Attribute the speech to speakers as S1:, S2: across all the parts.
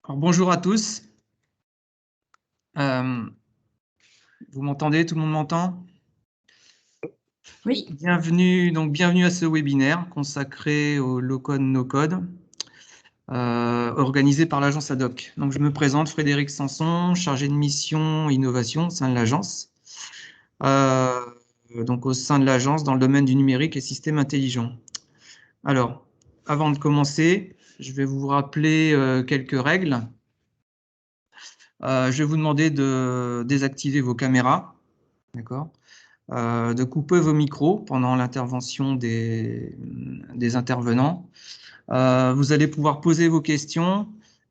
S1: Alors, bonjour à tous. Vous m'entendez? Tout le monde m'entend?
S2: Oui.
S1: Bienvenue à ce webinaire consacré au low-code, no-code, organisé par l'agence ADOC. Donc, je me présente, Frédéric Sanson, chargé de mission innovation au sein de l'agence. Donc, au sein de l'agence, dans le domaine du numérique et systèmes intelligents. Alors, avant de commencer, je vais vous rappeler quelques règles. Je vais vous demander de désactiver vos caméras, d'accord, de couper vos micros pendant l'intervention des intervenants. Vous allez pouvoir poser vos questions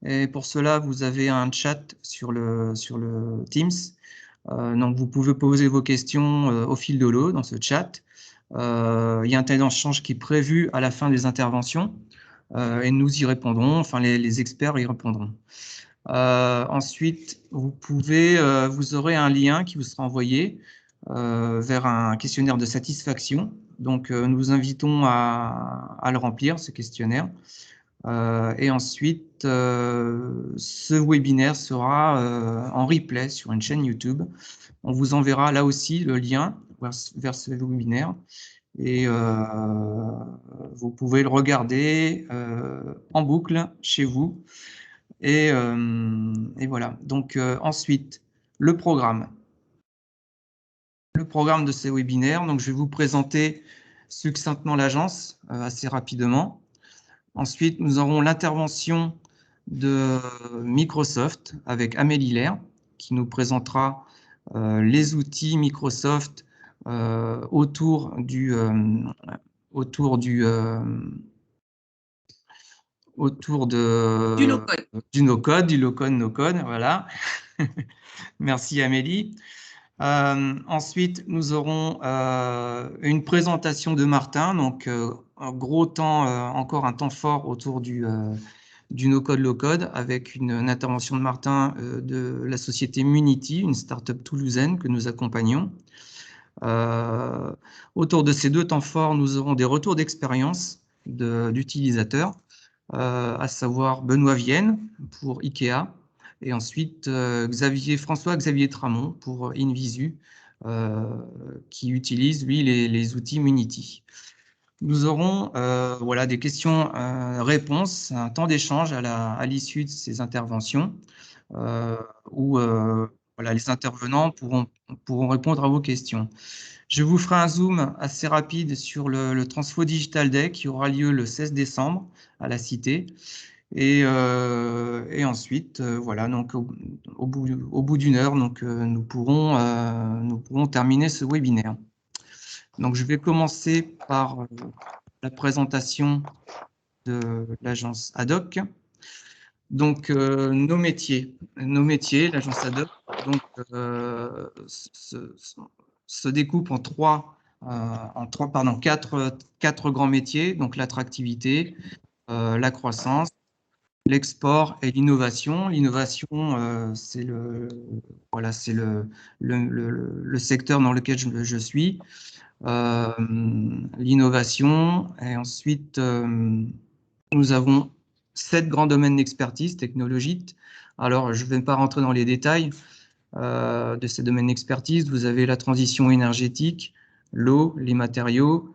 S1: et pour cela, vous avez un chat sur le Teams. Donc, vous pouvez poser vos questions au fil de l'eau dans ce chat. Il y a un temps d'échange qui est prévu à la fin des interventions et nous y répondrons, enfin les experts y répondront. Ensuite, vous aurez un lien qui vous sera envoyé vers un questionnaire de satisfaction. Donc, nous vous invitons à le remplir, ce questionnaire. Et ensuite, ce webinaire sera en replay sur une chaîne YouTube. On vous enverra là aussi le lien vers ce webinaire. Et vous pouvez le regarder en boucle chez vous. Et voilà. Donc, ensuite, le programme. Le programme de ces webinaires. Donc, je vais vous présenter succinctement l'agence assez rapidement. Ensuite, nous aurons l'intervention de Microsoft avec Amélie Lair, qui nous présentera les outils Microsoft autour du no-code, du low-code, no-code, voilà. Merci Amélie. Ensuite, nous aurons une présentation de Martin, donc un gros temps, encore un temps fort autour du no-code, low-code, avec une intervention de Martin de la société Munity, une start-up toulousaine que nous accompagnons. Autour de ces deux temps forts, nous aurons des retours d'expérience d'utilisateurs, à savoir Benoît Vienne pour IKEA, et ensuite François-Xavier Tramont pour InVisu, qui utilise, lui, les outils Munity. Nous aurons voilà, des questions-réponses, un temps d'échange à l'issue de ces interventions, où voilà, les intervenants pourront répondre à vos questions. Je vous ferai un zoom assez rapide sur le Transfo Digital Day qui aura lieu le 16 décembre à la Cité. Et ensuite, voilà, donc au bout d'une heure, donc, nous pourrons terminer ce webinaire. Donc, je vais commencer par la présentation de l'agence ADOC. Donc, nos métiers, l'agence ADOC, donc, se découpe en quatre grands métiers, donc l'attractivité, la croissance, l'export et l'innovation. L'innovation, c'est le secteur dans lequel je suis. L'innovation, et ensuite, nous avons 7 grands domaines d'expertise technologique. Alors, je ne vais pas rentrer dans les détails de ces domaines d'expertise. Vous avez la transition énergétique, l'eau, les matériaux,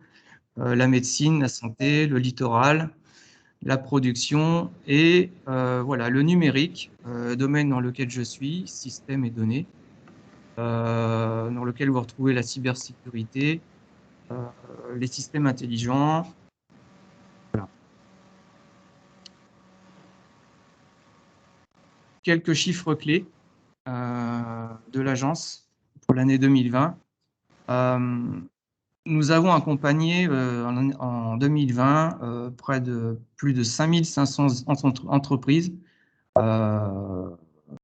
S1: la médecine, la santé, le littoral, la production et voilà, le numérique, domaine dans lequel je suis, système et données, dans lequel vous retrouvez la cybersécurité, les systèmes intelligents. Voilà. Quelques chiffres clés de l'agence pour l'année 2020. Nous avons accompagné en 2020 plus de 5500 entreprises.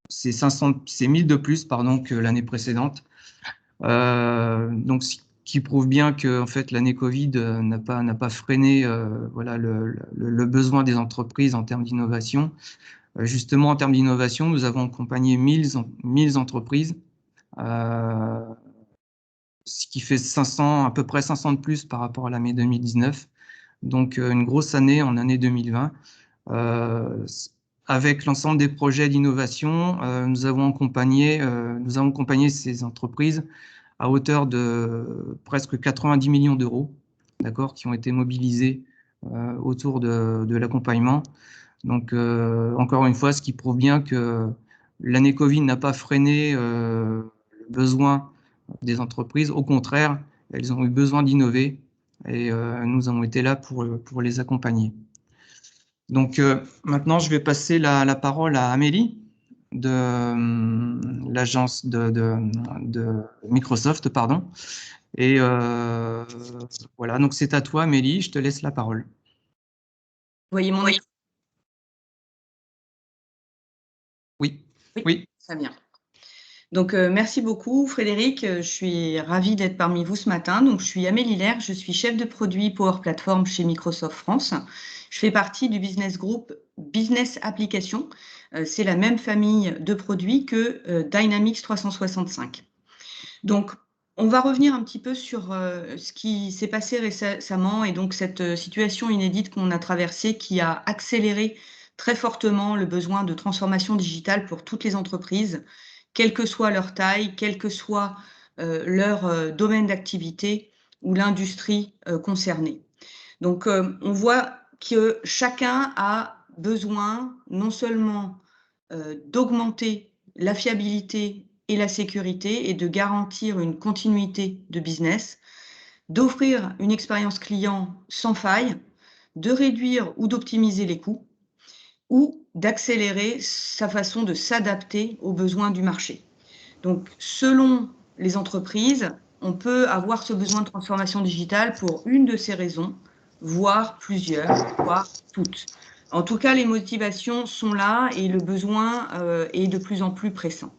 S1: C'est 1000 de plus que l'année précédente. Donc, ce qui prouve bien que en fait, l'année Covid n'a pas freiné voilà, le besoin des entreprises en termes d'innovation. Justement, en termes d'innovation, nous avons accompagné 1000 entreprises, ce qui fait à peu près 500 de plus par rapport à l'année 2019. Donc, une grosse année en année 2020. avec l'ensemble des projets d'innovation, nous avons accompagné ces entreprises à hauteur de presque 90 millions d'euros, d'accord, qui ont été mobilisés autour de l'accompagnement. Donc, encore une fois, ce qui prouve bien que l'année Covid n'a pas freiné le besoin des entreprises. Au contraire, elles ont eu besoin d'innover et nous avons été là pour les accompagner. Donc, maintenant, je vais passer la parole à Amélie de l'agence de Microsoft, pardon. Et voilà, donc c'est à toi, Amélie, je te laisse la parole.
S2: Vous voyez mon écran?
S1: Oui. Oui.
S2: Très bien. Donc, merci beaucoup, Frédéric. Je suis ravie d'être parmi vous ce matin. Donc, je suis Amélie Lerch, je suis chef de produit Power Platform chez Microsoft France. Je fais partie du business group Business Applications. C'est la même famille de produits que Dynamics 365. Donc, on va revenir un petit peu sur ce qui s'est passé récemment et donc cette situation inédite qu'on a traversée qui a accéléré très fortement le besoin de transformation digitale pour toutes les entreprises, quelle que soit leur taille, quel que soit leur domaine d'activité ou l'industrie concernée. Donc, on voit que chacun a besoin non seulement d'augmenter la fiabilité et la sécurité et de garantir une continuité de business, d'offrir une expérience client sans faille, de réduire ou d'optimiser les coûts ou d'accélérer sa façon de s'adapter aux besoins du marché. Donc, selon les entreprises, on peut avoir ce besoin de transformation digitale pour une de ces raisons, voire plusieurs, voire toutes. En tout cas, les motivations sont là et le besoin est de plus en plus pressant.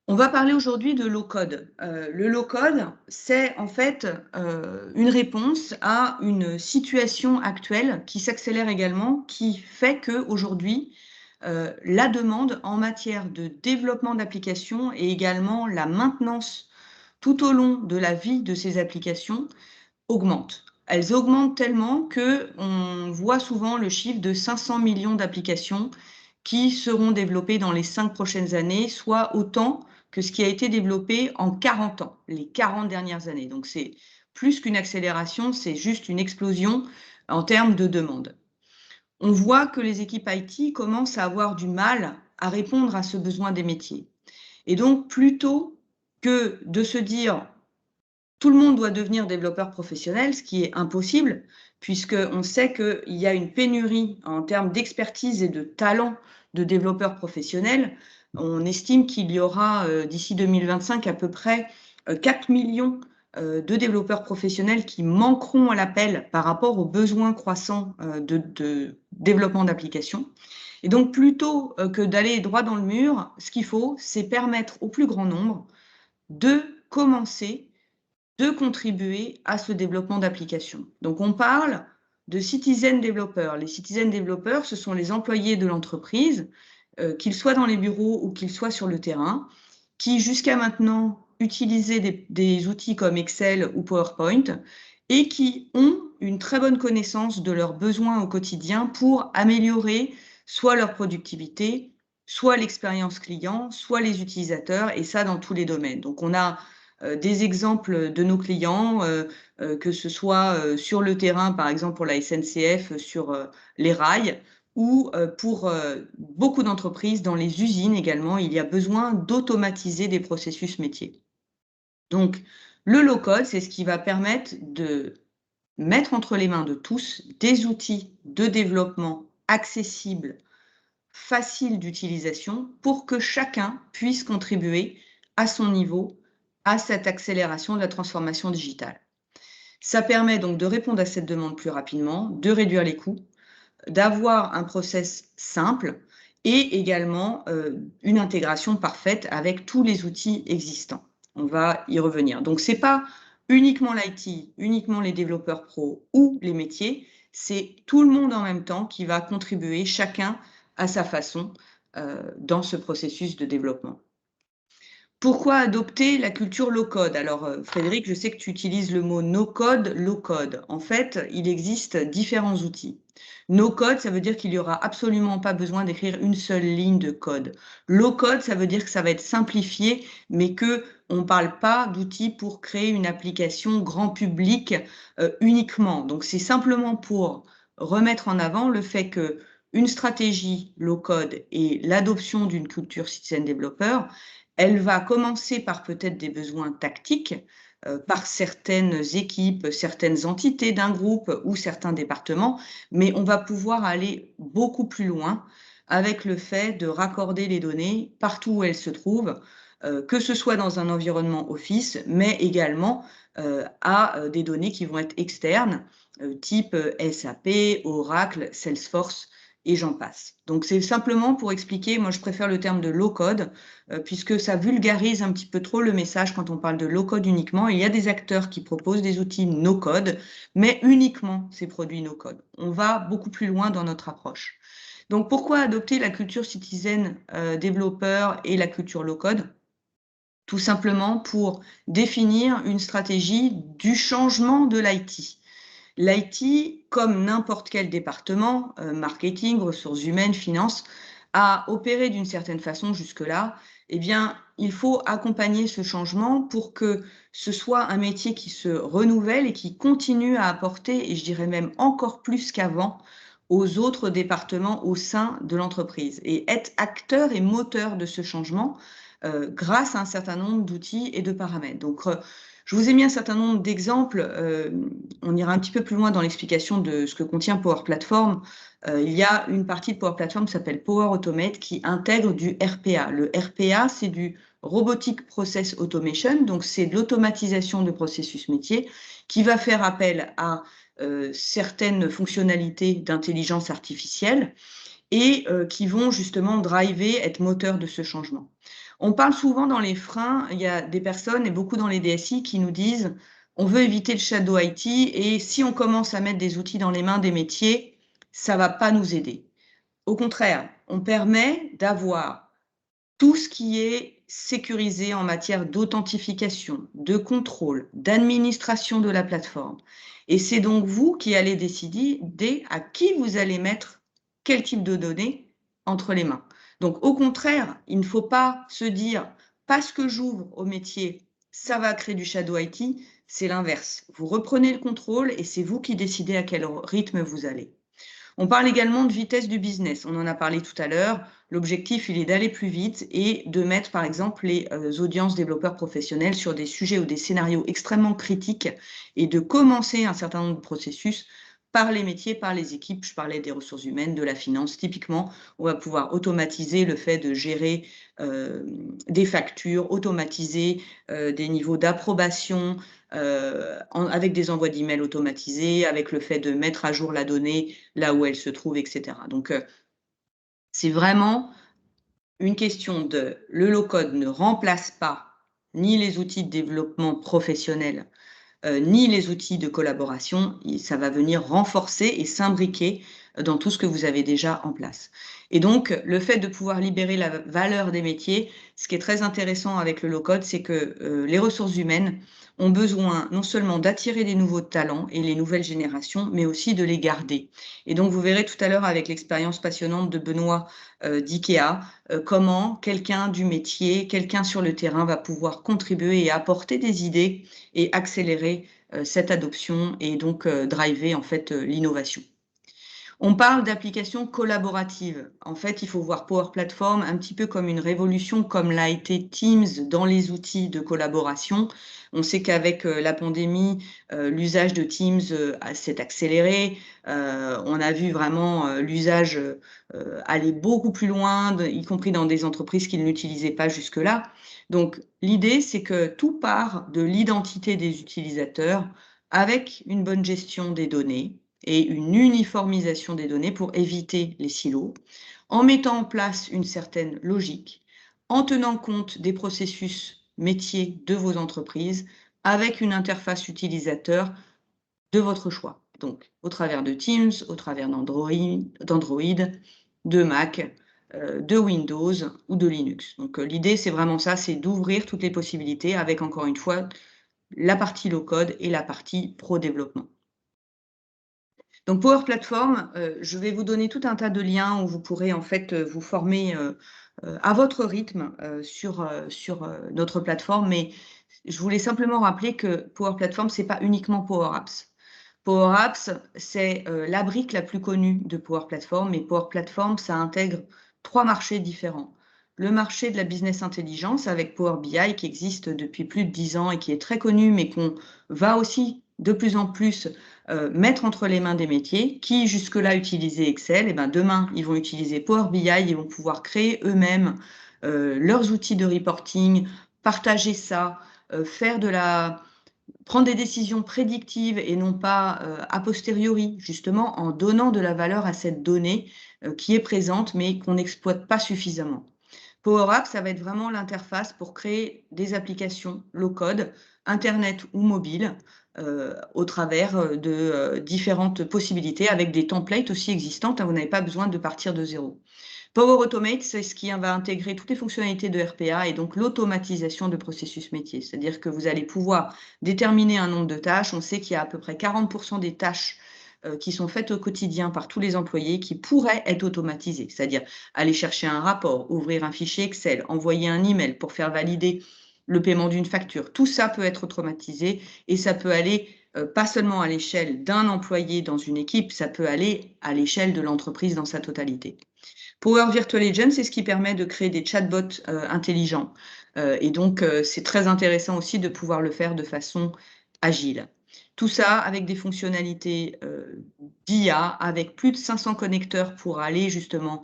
S2: On va parler aujourd'hui de low-code. Le low-code, c'est en fait une réponse à une situation actuelle qui s'accélère également, qui fait qu'aujourd'hui, la demande en matière de développement d'applications et également la maintenance tout au long de la vie de ces applications augmente. Elles augmentent tellement qu'on voit souvent le chiffre de 500 millions d'applications qui seront développées dans les 5 prochaines années, soit autant que ce qui a été développé en 40 ans, les 40 dernières années. Donc c'est plus qu'une accélération, c'est juste une explosion en termes de demande. On voit que les équipes IT commencent à avoir du mal à répondre à ce besoin des métiers. Et donc, plutôt que de se dire tout le monde doit devenir développeur professionnel, ce qui est impossible, puisqu'on sait qu'il y a une pénurie en termes d'expertise et de talent de développeurs professionnels. On estime qu'il y aura d'ici 2025 à peu près 4 millions de développeurs professionnels qui manqueront à l'appel par rapport aux besoins croissants de développement d'applications. Et donc, plutôt que d'aller droit dans le mur, ce qu'il faut, c'est permettre au plus grand nombre de commencer, de contribuer à ce développement d'applications. Donc, on parle de citizen développeurs. Les citizen développeurs, ce sont les employés de l'entreprise, qu'ils soient dans les bureaux ou qu'ils soient sur le terrain, qui jusqu'à maintenant utilisaient des outils comme Excel ou PowerPoint et qui ont une très bonne connaissance de leurs besoins au quotidien pour améliorer soit leur productivité, soit l'expérience client, soit les utilisateurs, et ça dans tous les domaines. Donc, on a des exemples de nos clients, que ce soit sur le terrain, par exemple pour la SNCF, sur les rails, ou pour beaucoup d'entreprises dans les usines également, il y a besoin d'automatiser des processus métiers. Donc, le low-code, c'est ce qui va permettre de mettre entre les mains de tous des outils de développement accessibles, faciles d'utilisation, pour que chacun puisse contribuer à son niveau à cette accélération de la transformation digitale. Ça permet donc de répondre à cette demande plus rapidement, de réduire les coûts, d'avoir un process simple et également une intégration parfaite avec tous les outils existants. On va y revenir. Donc, ce n'est pas uniquement l'IT, uniquement les développeurs pro ou les métiers, c'est tout le monde en même temps qui va contribuer, chacun à sa façon, dans ce processus de développement. Pourquoi adopter la culture low-code? Alors, Frédéric, je sais que tu utilises le mot no-code, low-code. En fait, il existe différents outils. No-code, ça veut dire qu'il n'y aura absolument pas besoin d'écrire une seule ligne de code. Low-code, ça veut dire que ça va être simplifié, mais qu'on ne parle pas d'outils pour créer une application grand public uniquement. Donc, c'est simplement pour remettre en avant le fait que une stratégie low-code et l'adoption d'une culture citizen développeur, elle va commencer par peut-être des besoins tactiques, par certaines équipes, certaines entités d'un groupe ou certains départements, mais on va pouvoir aller beaucoup plus loin avec le fait de raccorder les données partout où elles se trouvent, que ce soit dans un environnement Office, mais également à des données qui vont être externes, type SAP, Oracle, Salesforce, et j'en passe. Donc, c'est simplement pour expliquer, moi je préfère le terme de low-code, puisque ça vulgarise un petit peu trop le message quand on parle de low-code uniquement. Il y a des acteurs qui proposent des outils no-code, mais uniquement ces produits no-code. On va beaucoup plus loin dans notre approche. Donc, pourquoi adopter la culture citizen développeur et la culture low-code? Tout simplement pour définir une stratégie du changement de l'IT. L'IT, comme n'importe quel département, marketing, ressources humaines, finance, a opéré d'une certaine façon jusque-là, eh bien, il faut accompagner ce changement pour que ce soit un métier qui se renouvelle et qui continue à apporter, et je dirais même encore plus qu'avant, aux autres départements au sein de l'entreprise et être acteur et moteur de ce changement grâce à un certain nombre d'outils et de paramètres. Donc, je vous ai mis un certain nombre d'exemples. On ira un petit peu plus loin dans l'explication de ce que contient Power Platform. Il y a une partie de Power Platform qui s'appelle Power Automate qui intègre du RPA. Le RPA, c'est du Robotic Process Automation, donc c'est de l'automatisation de processus métiers qui va faire appel à certaines fonctionnalités d'intelligence artificielle et qui vont justement driver, être moteur de ce changement. On parle souvent dans les freins, il y a des personnes et beaucoup dans les DSI qui nous disent on veut éviter le shadow IT et si on commence à mettre des outils dans les mains des métiers, ça ne va pas nous aider. Au contraire, on permet d'avoir tout ce qui est sécurisé en matière d'authentification, de contrôle, d'administration de la plateforme. Et c'est donc vous qui allez décider à qui vous allez mettre quel type de données entre les mains. Donc, au contraire, il ne faut pas se dire parce que j'ouvre au métier, ça va créer du shadow IT. C'est l'inverse. Vous reprenez le contrôle et c'est vous qui décidez à quel rythme vous allez. On parle également de vitesse du business. On en a parlé tout à l'heure. L'objectif, il est d'aller plus vite et de mettre, par exemple, les audiences développeurs professionnels sur des sujets ou des scénarios extrêmement critiques et de commencer un certain nombre de processus par les métiers, par les équipes. Je parlais des ressources humaines, de la finance. Typiquement, on va pouvoir automatiser le fait de gérer des factures, automatiser des niveaux d'approbation, avec des envois d'emails automatisés, avec le fait de mettre à jour la donnée là où elle se trouve, etc. Donc, c'est vraiment une question de le low-code ne remplace pas ni les outils de développement professionnel, ni les outils de collaboration. Ça va venir renforcer et s'imbriquer dans tout ce que vous avez déjà en place. Et donc, le fait de pouvoir libérer la valeur des métiers, ce qui est très intéressant avec le low-code, c'est que les ressources humaines ont besoin non seulement d'attirer des nouveaux talents et les nouvelles générations, mais aussi de les garder. Et donc, vous verrez tout à l'heure avec l'expérience passionnante de Benoît d'IKEA, comment quelqu'un du métier, quelqu'un sur le terrain va pouvoir contribuer et apporter des idées et accélérer cette adoption et donc driver en fait l'innovation. On parle d'applications collaboratives. En fait, il faut voir Power Platform un petit peu comme une révolution, comme l'a été Teams dans les outils de collaboration. On sait qu'avec la pandémie, l'usage de Teams s'est accéléré. On a vu vraiment l'usage aller beaucoup plus loin, y compris dans des entreprises qui ne l'utilisaient pas jusque-là. Donc, l'idée, c'est que tout part de l'identité des utilisateurs avec une bonne gestion des données et une uniformisation des données pour éviter les silos, en mettant en place une certaine logique, en tenant compte des processus métiers de vos entreprises, avec une interface utilisateur de votre choix. Donc, au travers de Teams, au travers d'Android, de Mac, de Windows ou de Linux. Donc l'idée, c'est vraiment ça, c'est d'ouvrir toutes les possibilités avec, encore une fois, la partie low-code et la partie pro-développement. Donc Power Platform, je vais vous donner tout un tas de liens où vous pourrez en fait vous former à votre rythme sur notre plateforme, mais je voulais simplement rappeler que Power Platform, c'est pas uniquement Power Apps. Power Apps, c'est la brique la plus connue de Power Platform, mais Power Platform, ça intègre 3 marchés différents. Le marché de la business intelligence avec Power BI qui existe depuis plus de 10 ans et qui est très connu, mais qu'on va aussi de plus en plus mettre entre les mains des métiers qui jusque-là utilisaient Excel. Et ben demain, ils vont utiliser Power BI, ils vont pouvoir créer eux-mêmes leurs outils de reporting, partager ça, prendre des décisions prédictives et non pas a posteriori, justement en donnant de la valeur à cette donnée qui est présente mais qu'on n'exploite pas suffisamment. Power Apps, ça va être vraiment l'interface pour créer des applications low-code, Internet ou mobile, au travers de différentes possibilités avec des templates aussi existantes. Hein, vous n'avez pas besoin de partir de zéro. Power Automate, c'est ce qui va intégrer toutes les fonctionnalités de RPA et donc l'automatisation de processus métier. C'est-à-dire que vous allez pouvoir déterminer un nombre de tâches. On sait qu'il y a à peu près 40% des tâches qui sont faites au quotidien par tous les employés qui pourraient être automatisées. C'est-à-dire aller chercher un rapport, ouvrir un fichier Excel, envoyer un email pour faire valider le paiement d'une facture. Tout ça peut être automatisé et ça peut aller pas seulement à l'échelle d'un employé dans une équipe, ça peut aller à l'échelle de l'entreprise dans sa totalité. Power Virtual Agent, c'est ce qui permet de créer des chatbots intelligents. Et donc, c'est très intéressant aussi de pouvoir le faire de façon agile. Tout ça avec des fonctionnalités d'IA, avec plus de 500 connecteurs pour aller justement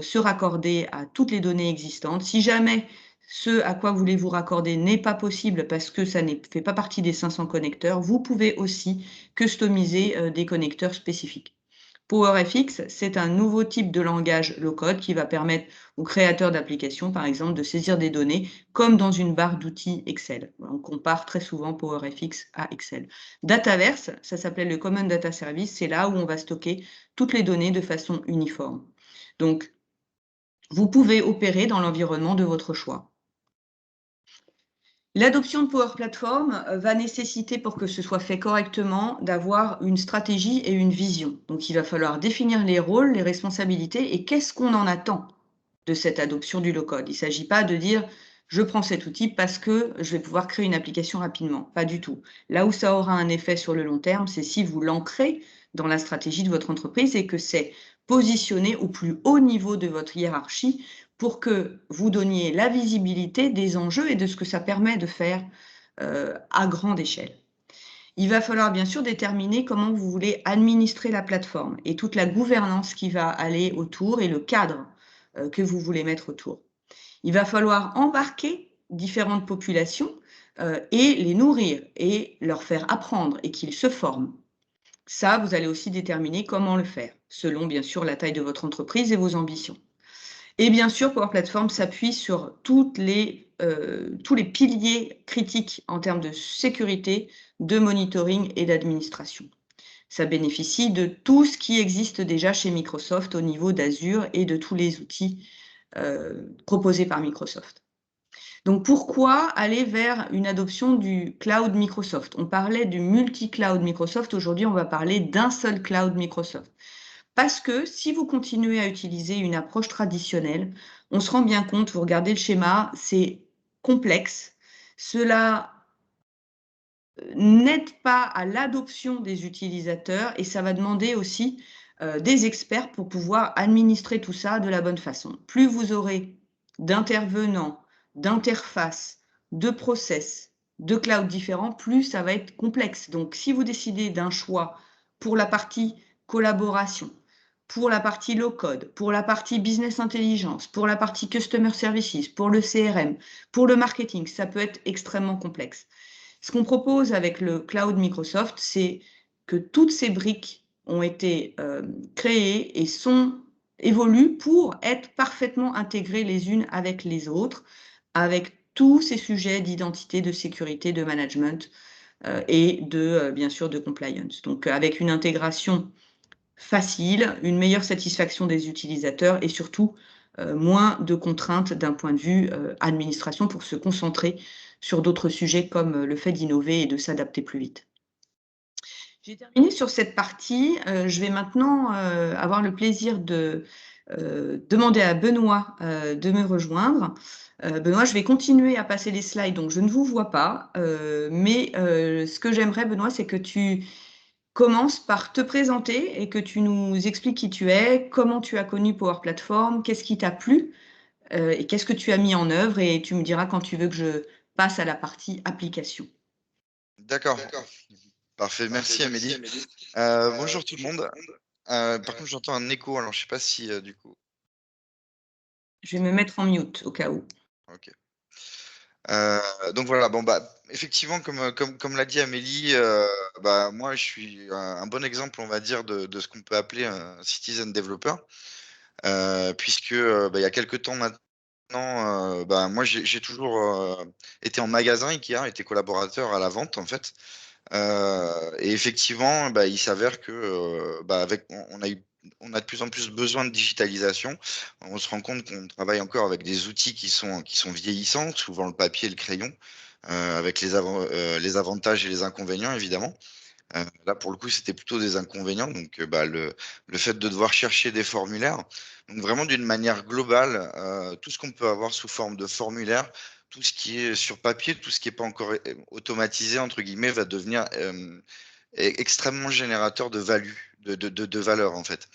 S2: se raccorder à toutes les données existantes. Si jamais ce à quoi vous voulez vous raccorder n'est pas possible parce que ça ne fait pas partie des 500 connecteurs, vous pouvez aussi customiser des connecteurs spécifiques. PowerFX, c'est un nouveau type de langage low-code qui va permettre aux créateurs d'applications, par exemple, de saisir des données comme dans une barre d'outils Excel. On compare très souvent PowerFX à Excel. Dataverse, ça s'appelait le Common Data Service, c'est là où on va stocker toutes les données de façon uniforme. Donc, vous pouvez opérer dans l'environnement de votre choix. L'adoption de Power Platform va nécessiter, pour que ce soit fait correctement, d'avoir une stratégie et une vision. Donc, il va falloir définir les rôles, les responsabilités et qu'est-ce qu'on en attend de cette adoption du low-code. Il ne s'agit pas de dire « je prends cet outil parce que je vais pouvoir créer une application rapidement ». Pas du tout. Là où ça aura un effet sur le long terme, c'est si vous l'ancrez dans la stratégie de votre entreprise et que c'est positionné au plus haut niveau de votre hiérarchie pour que vous donniez la visibilité des enjeux et de ce que ça permet de faire à grande échelle. Il va falloir bien sûr déterminer comment vous voulez administrer la plateforme et toute la gouvernance qui va aller autour et le cadre que vous voulez mettre autour. Il va falloir embarquer différentes populations et les nourrir et leur faire apprendre et qu'ils se forment. Ça, vous allez aussi déterminer comment le faire, selon bien sûr la taille de votre entreprise et vos ambitions. Et bien sûr, Power Platform s'appuie sur tous les piliers critiques en termes de sécurité, de monitoring et d'administration. Ça bénéficie de tout ce qui existe déjà chez Microsoft au niveau d'Azure et de tous les outils proposés par Microsoft. Donc, pourquoi aller vers une adoption du cloud Microsoft? On parlait du multi-cloud Microsoft. Aujourd'hui, on va parler d'un seul cloud Microsoft. Parce que si vous continuez à utiliser une approche traditionnelle, on se rend bien compte, vous regardez le schéma, c'est complexe. Cela n'aide pas à l'adoption des utilisateurs et ça va demander aussi des experts pour pouvoir administrer tout ça de la bonne façon. Plus vous aurez d'intervenants, d'interfaces, de process, de cloud différents, plus ça va être complexe. Donc, si vous décidez d'un choix pour la partie collaboration, pour la partie low-code, pour la partie business intelligence, pour la partie customer services, pour le CRM, pour le marketing, ça peut être extrêmement complexe. Ce qu'on propose avec le cloud Microsoft, c'est que toutes ces briques ont été créées et évoluent pour être parfaitement intégrées les unes avec les autres, avec tous ces sujets d'identité, de sécurité, de management et bien sûr de compliance. Donc avec une intégration facile, une meilleure satisfaction des utilisateurs et surtout moins de contraintes d'un point de vue administration pour se concentrer sur d'autres sujets comme le fait d'innover et de s'adapter plus vite. J'ai terminé sur cette partie. Je vais maintenant avoir le plaisir de demander à Benoît de me rejoindre. Benoît, je vais continuer à passer les slides, donc je ne vous vois pas. Mais ce que j'aimerais, Benoît, c'est que tu commences par te présenter et que tu nous expliques qui tu es, comment tu as connu Power Platform, qu'est-ce qui t'a plu et qu'est-ce que tu as mis en œuvre. Et tu me diras quand tu veux que je passe à la partie application.
S3: D'accord. Parfait. Merci, Amélie. Bonjour tout le monde. Par contre, j'entends un écho, alors je ne sais pas si du coup.
S2: Je vais me mettre en mute au cas où.
S3: Ok. Donc voilà, bon bah effectivement, comme l'a dit Amélie, bah, moi je suis un bon exemple, on va dire, de ce qu'on peut appeler un citizen developer, puisque bah, il y a quelques temps maintenant, bah, moi j'ai toujours été en magasin Ikea, été collaborateur à la vente en fait. Et effectivement, bah, il s'avère que bah, on a de plus en plus besoin de digitalisation. On se rend compte qu'on travaille encore avec des outils qui sont vieillissants, souvent le papier et le crayon, avec les avantages et les inconvénients, évidemment. Là, pour le coup, c'était plutôt des inconvénients. Donc, bah, le fait de devoir chercher des formulaires. Donc, vraiment, d'une manière globale, tout ce qu'on peut avoir sous forme de formulaire, tout ce qui est sur papier, tout ce qui n'est pas encore automatisé, entre guillemets, va devenir extrêmement générateur de value, de valeur, en fait.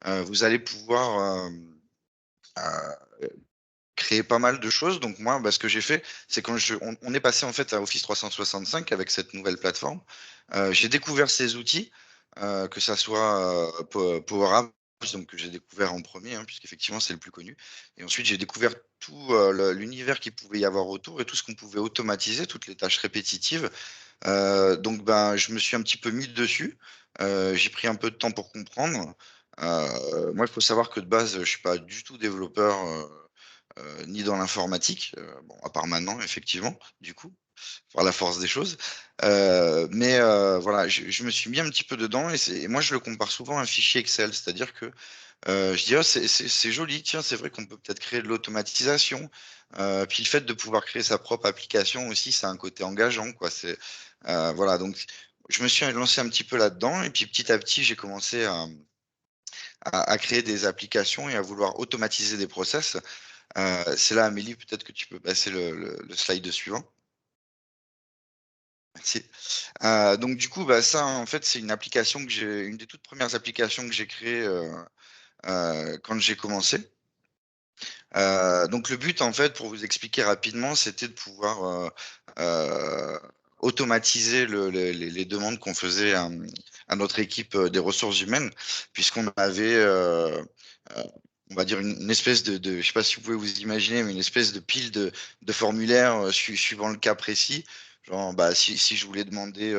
S3: Vous allez pouvoir créer pas mal de choses. Donc moi, bah, ce que j'ai fait, c'est quand on est passé en fait à Office 365 avec cette nouvelle plateforme. J'ai découvert ces outils, que ça soit Power Apps, donc que j'ai découvert en premier, hein, puisqu'effectivement c'est le plus connu. Et ensuite j'ai découvert tout l'univers qu'il pouvait y avoir autour et tout ce qu'on pouvait automatiser, toutes les tâches répétitives. Donc ben, je me suis un petit peu mis dessus. J'ai pris un peu de temps pour comprendre. Moi, il faut savoir que de base, je suis pas du tout développeur. Ni dans l'informatique, bon, à part maintenant, effectivement, du coup, par la force des choses. Mais voilà, je me suis mis un petit peu dedans et moi, je le compare souvent à un fichier Excel, c'est-à-dire que je dis, ah, c'est joli, tiens, c'est vrai qu'on peut peut-être créer de l'automatisation. Puis le fait de pouvoir créer sa propre application aussi, ça a un côté engageant, quoi. Voilà, donc je me suis lancé un petit peu là-dedans et puis petit à petit, j'ai commencé à créer des applications et à vouloir automatiser des process. C'est là, Amélie, peut-être que tu peux passer le slide suivant. Merci. Donc du coup, bah, ça, en fait, c'est une application une des toutes premières applications que j'ai créées quand j'ai commencé. Donc le but, en fait, pour vous expliquer rapidement, c'était de pouvoir automatiser les demandes qu'on faisait à notre équipe des ressources humaines, puisqu'on avait, on va dire, une espèce je ne sais pas si vous pouvez vous imaginer, mais une espèce de pile de formulaires suivant le cas précis. Genre, bah, si je voulais demander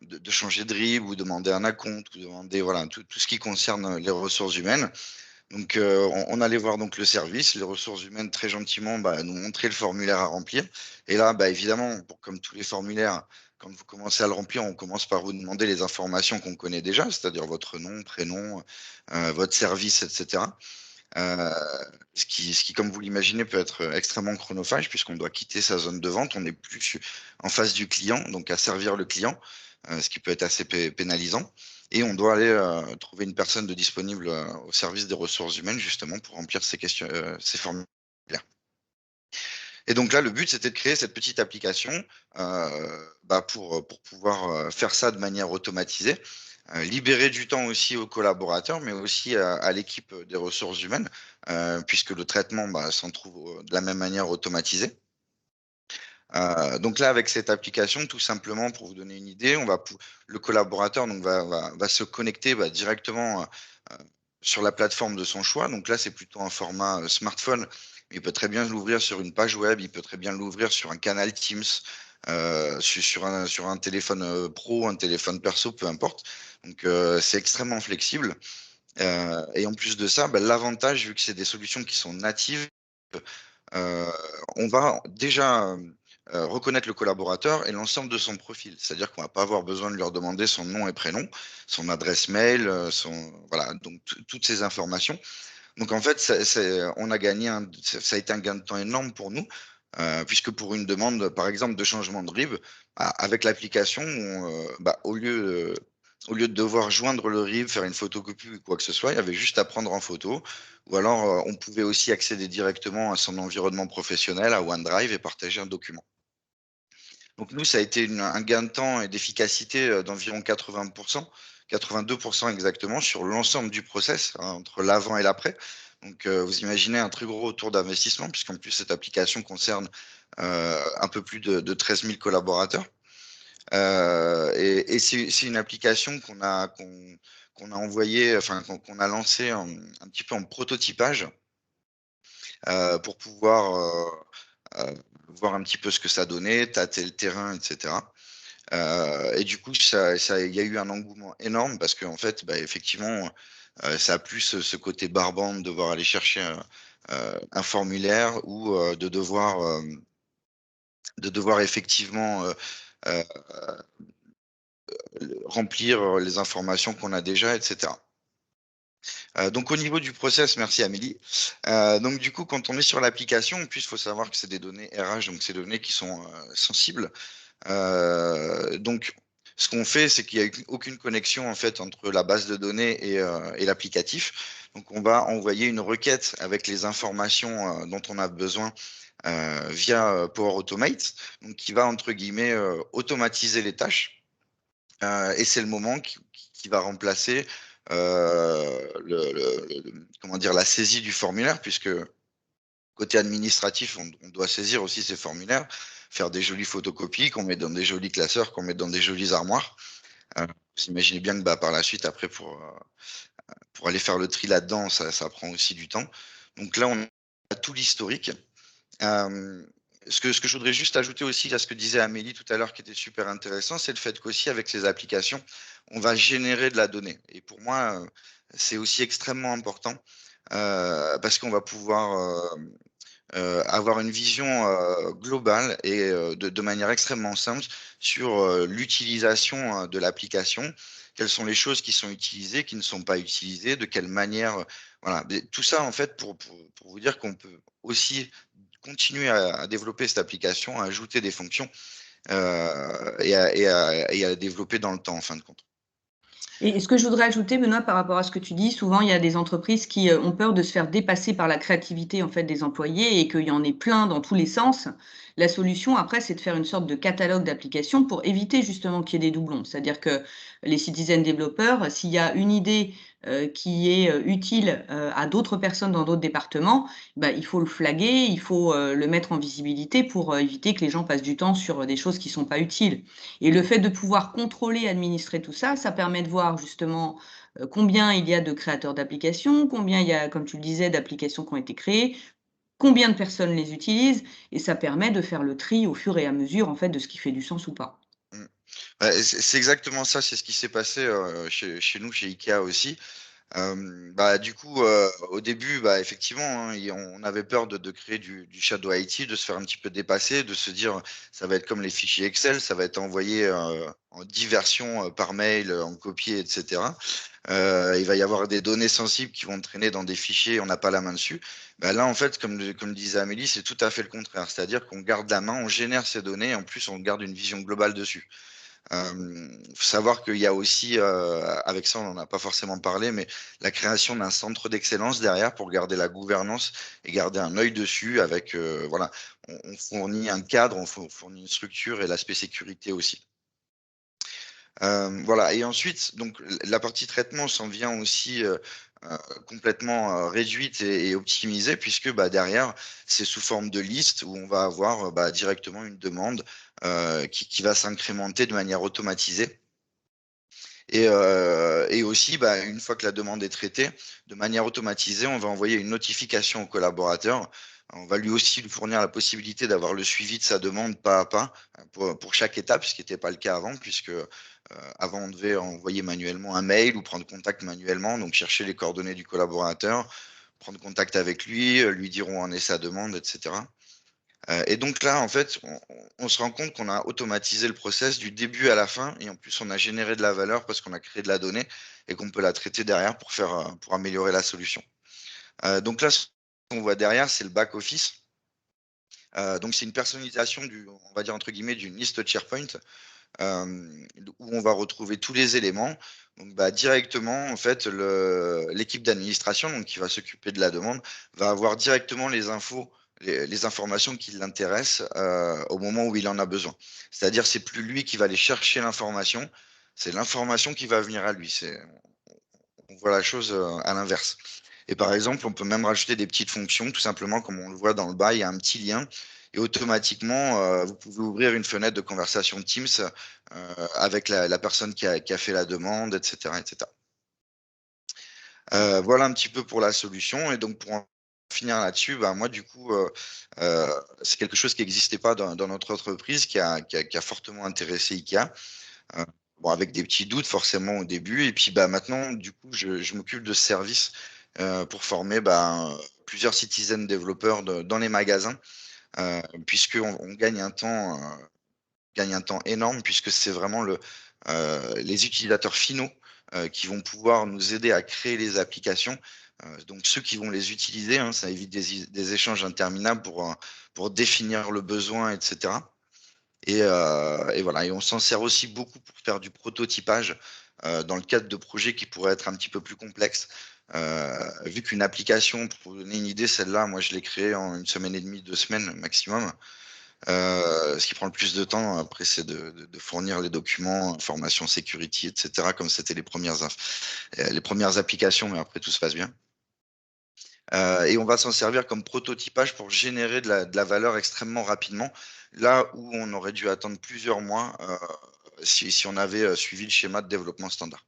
S3: de changer de RIB ou demander un acompte ou demander voilà, tout ce qui concerne les ressources humaines. Donc, on allait voir donc le service, les ressources humaines très gentiment bah, nous montrer le formulaire à remplir. Et là, bah, évidemment, comme tous les formulaires, quand vous commencez à le remplir, on commence par vous demander les informations qu'on connaît déjà, c'est-à-dire votre nom, prénom, votre service, etc. Euh, ce qui, comme vous l'imaginez, peut être extrêmement chronophage puisqu'on doit quitter sa zone de vente. On n'est plus en face du client, donc à servir le client, ce qui peut être assez pénalisant. Et on doit aller trouver une personne de disponible au service des ressources humaines, justement, pour remplir ces formulaires. Et donc là, le but, c'était de créer cette petite application bah, pour pouvoir faire ça de manière automatisée, libérer du temps aussi aux collaborateurs, mais aussi à l'équipe des ressources humaines, puisque le traitement bah, s'en trouve de la même manière automatisé. Donc là, avec cette application, tout simplement, pour vous donner une idée, le collaborateur donc, va se connecter bah, directement sur la plateforme de son choix. Donc là, c'est plutôt un format smartphone, mais il peut très bien l'ouvrir sur une page web, il peut très bien l'ouvrir sur un canal Teams, sur un téléphone pro, un téléphone perso, peu importe. Donc c'est extrêmement flexible. Et en plus de ça, bah, l'avantage, vu que c'est des solutions qui sont natives, on va déjà reconnaître le collaborateur et l'ensemble de son profil. C'est-à-dire qu'on va pas avoir besoin de leur demander son nom et prénom, son adresse mail, voilà, donc toutes ces informations. Donc en fait, ça a été un gain de temps énorme pour nous, puisque pour une demande, par exemple, de changement de RIB, avec l'application, au lieu de devoir joindre le RIB, faire une photocopie ou quoi que ce soit, il y avait juste à prendre en photo. Ou alors, on pouvait aussi accéder directement à son environnement professionnel, à OneDrive, et partager un document. Donc nous, ça a été un gain de temps et d'efficacité d'environ 80%, 82% exactement, sur l'ensemble du process, hein, entre l'avant et l'après. Donc vous imaginez un très gros retour d'investissement, puisqu'en plus, cette application concerne un peu plus de 13 000 collaborateurs. Et c'est une application qu'on a envoyée, enfin qu'on a lancée un petit peu en prototypage pour pouvoir voir un petit peu ce que ça donnait, tâter le terrain, etc. Et du coup, il y a eu un engouement énorme parce qu'en fait, effectivement, ça a plus ce côté barbant de devoir aller chercher un formulaire ou de devoir effectivement euh, remplir les informations qu'on a déjà, etc. Donc au niveau du process, merci Amélie. Donc du coup, quand on est sur l'application, en plus, il faut savoir que c'est des données RH, donc c'est des données qui sont sensibles. Donc ce qu'on fait, c'est qu'il n'y a aucune connexion en fait entre la base de données et l'applicatif. Donc on va envoyer une requête avec les informations dont on a besoin via Power Automate, donc qui va entre guillemets automatiser les tâches. Et c'est le moment qui va remplacer comment dire, la saisie du formulaire, puisque côté administratif, on doit saisir aussi ces formulaires, faire des jolies photocopies qu'on met dans des jolis classeurs, qu'on met dans des jolies armoires. Vous imaginez bien que par la suite, après, pour aller faire le tri là-dedans, ça prend aussi du temps. Donc là, on a tout l'historique. Ce que je voudrais juste ajouter aussi à ce que disait Amélie tout à l'heure, qui était super intéressant, c'est le fait qu'aussi avec ces applications, on va générer de la donnée. Et pour moi, c'est aussi extrêmement important parce qu'on va pouvoir avoir une vision globale et de manière extrêmement simple sur l'utilisation de l'application, quelles sont les choses qui sont utilisées, qui ne sont pas utilisées, de quelle manière. Voilà. Tout ça, en fait, pour vous dire qu'on peut aussi continuer à développer cette application, à ajouter des fonctions et à développer dans le temps, en fin de compte.
S2: Et ce que je voudrais ajouter, Benoît, par rapport à ce que tu dis, souvent il y a des entreprises qui ont peur de se faire dépasser par la créativité en fait des employés et qu'il y en ait plein dans tous les sens. La solution après, c'est de faire une sorte de catalogue d'applications pour éviter justement qu'il y ait des doublons. C'est-à-dire que les citizen développeurs, s'il y a une idée qui est utile à d'autres personnes dans d'autres départements, il faut le flaguer, il faut le mettre en visibilité pour éviter que les gens passent du temps sur des choses qui ne sont pas utiles. Et le fait de pouvoir contrôler, administrer tout ça, ça permet de voir justement combien il y a de créateurs d'applications, combien il y a, comme tu le disais, d'applications qui ont été créées, combien de personnes les utilisent, et ça permet de faire le tri au fur et à mesure en fait de ce qui fait du sens ou pas.
S3: C'est exactement ça, c'est ce qui s'est passé chez nous, chez Ikea aussi. Du coup, au début, effectivement, hein, on avait peur de créer du shadow IT, de se faire un petit peu dépasser, de se dire ça va être comme les fichiers Excel, ça va être envoyé en 10 versions par mail, en copié, etc. Il va y avoir des données sensibles qui vont traîner dans des fichiers, on n'a pas la main dessus. Là, en fait, comme disait Amélie, c'est tout à fait le contraire. C'est-à-dire qu'on garde la main, on génère ces données, et en plus, on garde une vision globale dessus. Faut savoir qu'il y a aussi, avec ça, on n'en a pas forcément parlé, mais la création d'un centre d'excellence derrière pour garder la gouvernance et garder un œil dessus avec, voilà, on fournit un cadre, on fournit une structure et l'aspect sécurité aussi. Voilà. Et ensuite, donc, la partie traitement s'en vient aussi complètement réduite et optimisée, puisque derrière, c'est sous forme de liste où on va avoir directement une demande qui va s'incrémenter de manière automatisée. Et aussi, une fois que la demande est traitée, de manière automatisée, on va envoyer une notification au collaborateur. On va lui aussi lui fournir la possibilité d'avoir le suivi de sa demande pas à pas pour chaque étape, ce qui n'était pas le cas avant, puisque avant, on devait envoyer manuellement un mail ou prendre contact manuellement, donc chercher les coordonnées du collaborateur, prendre contact avec lui, lui dire où en est sa demande, etc. Et donc là, en fait, on se rend compte qu'on a automatisé le process du début à la fin, et en plus, on a généré de la valeur parce qu'on a créé de la donnée et qu'on peut la traiter derrière pour améliorer la solution. Donc là, ce qu'on voit derrière, c'est le back-office. Donc c'est une personnalisation on va dire entre guillemets, d'une liste SharePoint, où on va retrouver tous les éléments. Donc directement, en fait, l'équipe d'administration, donc qui va s'occuper de la demande, va avoir directement les infos, les informations qui l'intéressent au moment où il en a besoin. C'est-à-dire, c'est plus lui qui va aller chercher l'information, c'est l'information qui va venir à lui. On voit la chose à l'inverse. Et par exemple, on peut même rajouter des petites fonctions, tout simplement, comme on le voit dans le bas, il y a un petit lien. Et automatiquement, vous pouvez ouvrir une fenêtre de conversation Teams avec la personne qui a fait la demande, etc. etc. Voilà un petit peu pour la solution. Et donc, pour en finir là-dessus, moi, du coup, c'est quelque chose qui n'existait pas dans notre entreprise, qui a fortement intéressé IKEA. Bon, avec des petits doutes forcément au début. Et puis maintenant, du coup, je m'occupe de ce service pour former plusieurs citizen développeurs dans les magasins, puisqu'on on gagne un temps énorme, puisque c'est vraiment les utilisateurs finaux qui vont pouvoir nous aider à créer les applications. Donc ceux qui vont les utiliser, hein, ça évite des échanges interminables pour définir le besoin, etc. Et voilà, et on s'en sert aussi beaucoup pour faire du prototypage dans le cadre de projets qui pourraient être un petit peu plus complexes. Vu qu'une application, pour vous donner une idée, celle-là, moi je l'ai créée en 1 semaine et demie, 2 semaines maximum. Ce qui prend le plus de temps, après, c'est de fournir les documents, information security, etc., comme c'était les premières applications, mais après tout se passe bien. Et on va s'en servir comme prototypage pour générer de la valeur extrêmement rapidement, là où on aurait dû attendre plusieurs mois si on avait suivi le schéma de développement standard.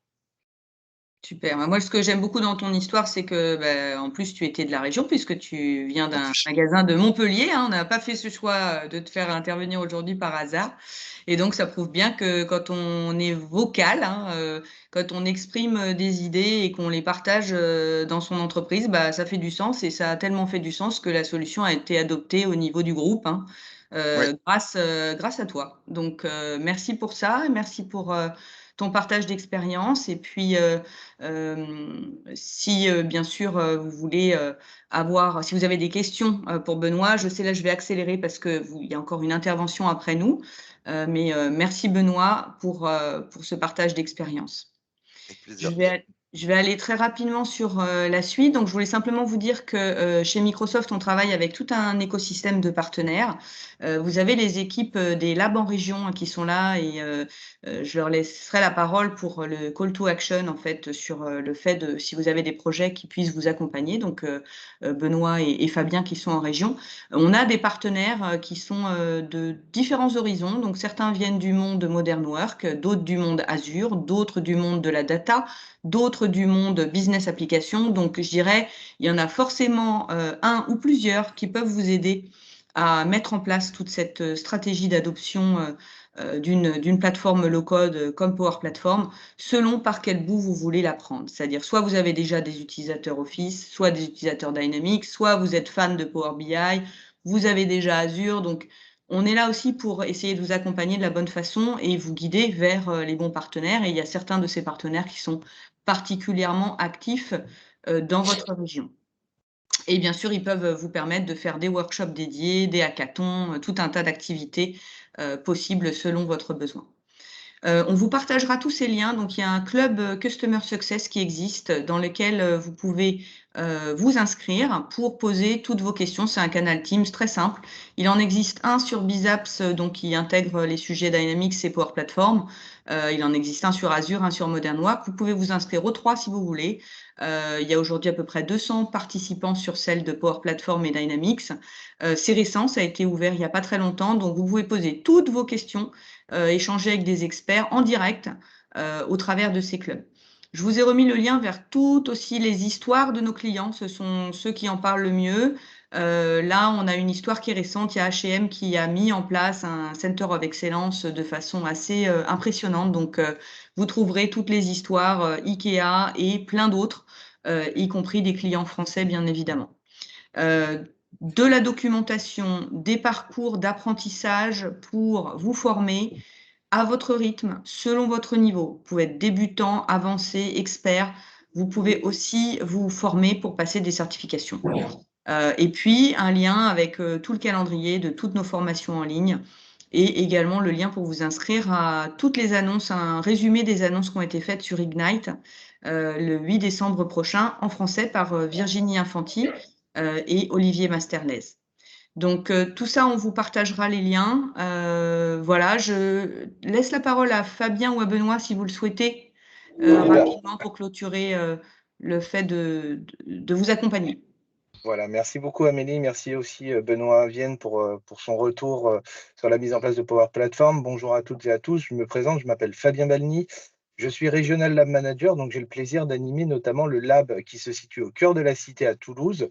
S2: Super. Moi, ce que j'aime beaucoup dans ton histoire, c'est que, en plus, tu étais de la région puisque tu viens
S3: En
S2: d'un
S3: plus,
S2: magasin de Montpellier, hein. On n'a pas fait ce choix, de te faire intervenir aujourd'hui par hasard et donc ça prouve bien que quand on est vocal, hein, quand on exprime, des idées et qu'on les partage, dans son entreprise, ça fait du sens et ça a tellement fait du sens que la solution a été adoptée au niveau du groupe, hein,
S3: oui,
S2: grâce à toi. Donc, merci pour ça et merci pour, ton partage d'expérience et puis, si, bien sûr, vous voulez, si vous avez des questions, pour Benoît, je sais là, je vais accélérer parce il y a encore une intervention après nous, mais merci Benoît pour ce partage d'expérience.
S3: avec
S2: Je
S3: plaisir.
S2: vais je vais aller très rapidement sur, la suite. Donc je voulais simplement vous dire que, chez Microsoft, on travaille avec tout un écosystème de partenaires. Vous avez les équipes, des labs en région qui sont là et je leur laisserai la parole pour le call to action, en fait, sur, le fait de si vous avez des projets qui puissent vous accompagner, donc Benoît et Fabien qui sont en région. On a des partenaires, qui sont, de différents horizons. Donc certains viennent du monde de Modern Work, d'autres du monde Azure, d'autres du monde de la data, d'autres du monde business application. Donc, je dirais, il y en a forcément un ou plusieurs qui peuvent vous aider à mettre en place toute cette stratégie d'adoption d'une plateforme low-code comme Power Platform, selon par quel bout vous voulez la prendre. C'est-à-dire, soit vous avez déjà des utilisateurs Office, soit des utilisateurs Dynamics, soit vous êtes fan de Power BI, vous avez déjà Azure. Donc, on est là aussi pour essayer de vous accompagner de la bonne façon et vous guider vers les bons partenaires. Et il y a certains de ces partenaires qui sont particulièrement actifs dans votre région. Et bien sûr, ils peuvent vous permettre de faire des workshops dédiés, des hackathons, tout un tas d'activités possibles selon votre besoin. On vous partagera tous ces liens. Donc, il y a un club Customer Success qui existe dans lequel vous pouvez vous inscrire pour poser toutes vos questions. C'est un canal Teams très simple. Il en existe un sur Bizaps, donc qui intègre les sujets Dynamics et Power Platform. Il en existe un sur Azure, un sur Modern Work. Vous pouvez vous inscrire aux trois si vous voulez. Il y a aujourd'hui à peu près 200 participants sur celle de Power Platform et Dynamics. C'est récent, ça a été ouvert il n'y a pas très longtemps. Donc, vous pouvez poser toutes vos questions, échanger avec des experts en direct au travers de ces clubs. Je vous ai remis le lien vers toutes aussi les histoires de nos clients. Ce sont ceux qui en parlent le mieux. Là, on a une histoire qui est récente. Il y a H&M qui a mis en place un Center of Excellence de façon assez impressionnante. Donc, vous trouverez toutes les histoires IKEA et plein d'autres, y compris des clients français, bien évidemment. De la documentation, des parcours d'apprentissage pour vous former à votre rythme, selon votre niveau. Vous pouvez être débutant, avancé, expert. vous pouvez aussi vous former pour passer des certifications. Et puis, un lien avec tout le calendrier de toutes nos formations en ligne et également le lien pour vous inscrire à toutes les annonces, un résumé des annonces qui ont été faites sur Ignite le 8 décembre prochain en français par Virginie Infanti et Olivier Masterlez. Donc, tout ça, on vous partagera les liens. Voilà, je laisse la parole à Fabien ou à Benoît si vous le souhaitez rapidement pour clôturer le fait de vous accompagner.
S4: Voilà, merci beaucoup Amélie, merci aussi Benoît Vienne pour son retour sur la mise en place de Power Platform. Bonjour à toutes et à tous, je me présente, je m'appelle Fabien Balny, je suis Regional Lab Manager, donc j'ai le plaisir d'animer notamment le lab qui se situe au cœur de la cité à Toulouse.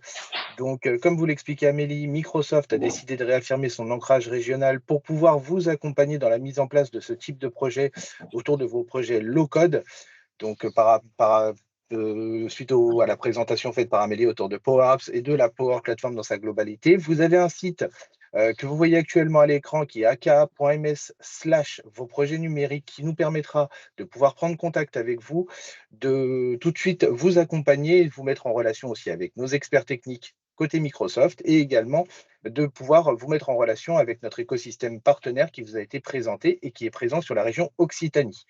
S4: Donc comme vous l'expliquez Amélie, Microsoft a décidé de réaffirmer son ancrage régional pour pouvoir vous accompagner dans la mise en place de ce type de projet autour de vos projets low-code. Donc, suite à la présentation faite par Amélie autour de Power Apps et de la Power Platform dans sa globalité, vous avez un site que vous voyez actuellement à l'écran qui est aka.ms/vos projets numériques qui nous permettra de pouvoir prendre contact avec vous, de tout de suite vous accompagner et vous mettre en relation aussi avec nos experts techniques côté Microsoft et également de pouvoir vous mettre en relation avec notre écosystème partenaire qui vous a été présenté et qui est présent sur la région Occitanie.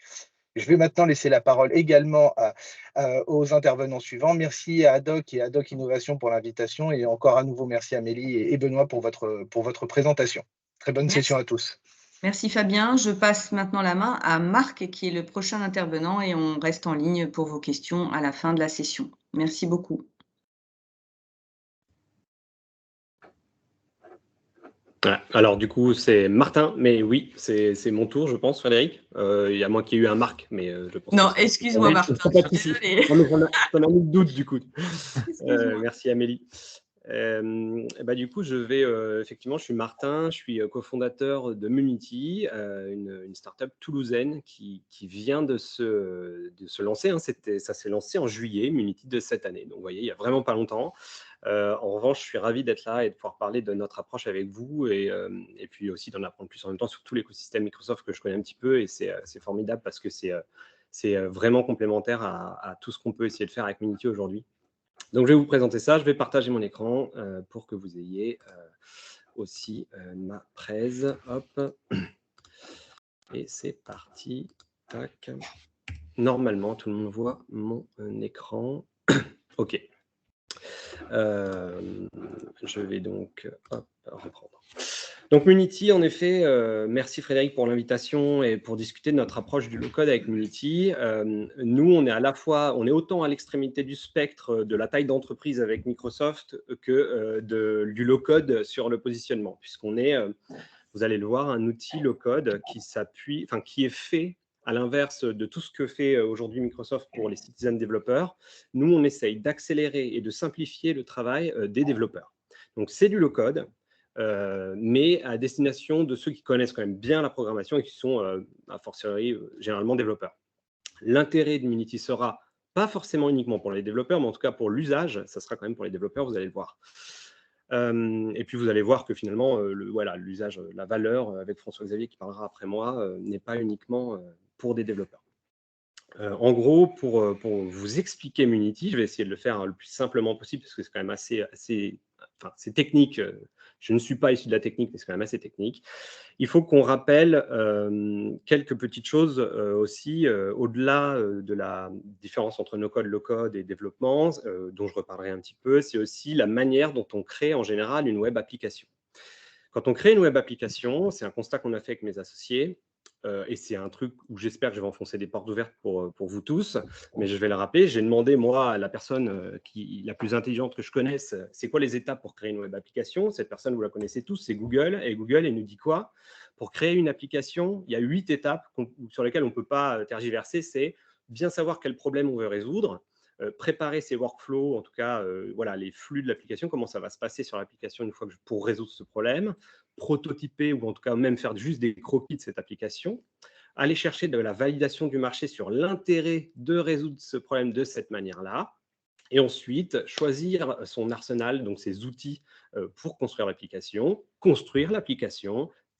S4: Je vais maintenant laisser la parole également aux intervenants suivants. Merci à Adoc et Adoc Innovation pour l'invitation et encore à nouveau merci Amélie et Benoît pour votre présentation. Très bonne session à tous.
S2: Merci Fabien. Je passe maintenant la main à Marc qui est le prochain intervenant et on reste en ligne pour vos questions à la fin de la session. Merci beaucoup.
S5: Alors du coup, c'est Martin, mais oui, c'est mon tour, je pense, Frédéric. Il y a moins qu'il y ait eu un Marc, mais je pense.
S2: Non, excuse-moi Martin.
S5: Pas de souci. Ça m'a mis le doute du coup. Merci Amélie. Du coup, effectivement, je suis Martin, je suis cofondateur de Munity, une startup toulousaine qui vient de se lancer. Hein. Ça s'est lancé en juillet, Munity de cette année. Donc, vous voyez, il n'y a vraiment pas longtemps. En revanche, je suis ravi d'être là et de pouvoir parler de notre approche avec vous et puis aussi d'en apprendre plus en même temps sur tout l'écosystème Microsoft que je connais un petit peu. Et c'est formidable parce que c'est vraiment complémentaire à tout ce qu'on peut essayer de faire avec Munity aujourd'hui. Donc, je vais vous présenter ça. Je vais partager mon écran pour que vous ayez aussi ma presse. Hop. Et c'est parti. Tac. Normalement, tout le monde voit mon écran. OK. Je vais donc reprendre. Donc Munity, en effet, merci Frédéric pour l'invitation et pour discuter de notre approche du low-code avec Munity. Nous, on est autant à l'extrémité du spectre de la taille d'entreprise avec Microsoft que du low-code sur le positionnement, puisqu'on est, vous allez le voir, un outil low-code qui est fait à l'inverse de tout ce que fait aujourd'hui Microsoft pour les citizen développeurs. Nous, on essaye d'accélérer et de simplifier le travail des développeurs. Donc, c'est du low-code, mais à destination de ceux qui connaissent quand même bien la programmation et qui sont, a fortiori, généralement développeurs. L'intérêt de Munity sera pas forcément uniquement pour les développeurs, mais en tout cas pour l'usage, ça sera quand même pour les développeurs, vous allez le voir. Et puis, vous allez voir que finalement, l'usage, la valeur, avec François-Xavier qui parlera après moi, n'est pas uniquement pour des développeurs. En gros, pour vous expliquer Munity, je vais essayer de le faire le plus simplement possible parce que c'est quand même c'est technique. Je ne suis pas issu de la technique, mais c'est quand même assez technique. Il faut qu'on rappelle quelques petites choses aussi, au-delà de la différence entre no-code, low-code et développement, dont je reparlerai un petit peu. C'est aussi la manière dont on crée en général une web application. Quand on crée une web application, c'est un constat qu'on a fait avec mes associés, et c'est un truc où j'espère que je vais enfoncer des portes ouvertes pour vous tous, mais je vais le rappeler. J'ai demandé, moi, à la personne la plus intelligente que je connaisse, c'est quoi les étapes pour créer une web application? Cette personne, vous la connaissez tous, c'est Google. Et Google, elle nous dit quoi? Pour créer une application, il y a 8 étapes sur lesquelles on ne peut pas tergiverser. C'est bien savoir quel problème on veut résoudre, préparer ses workflows, en tout cas, voilà, les flux de l'application, comment ça va se passer sur l'application une fois pour résoudre ce problème, prototyper ou en tout cas même faire juste des croquis de cette application, aller chercher de la validation du marché sur l'intérêt de résoudre ce problème de cette manière-là, et ensuite choisir son arsenal, donc ses outils pour construire l'application,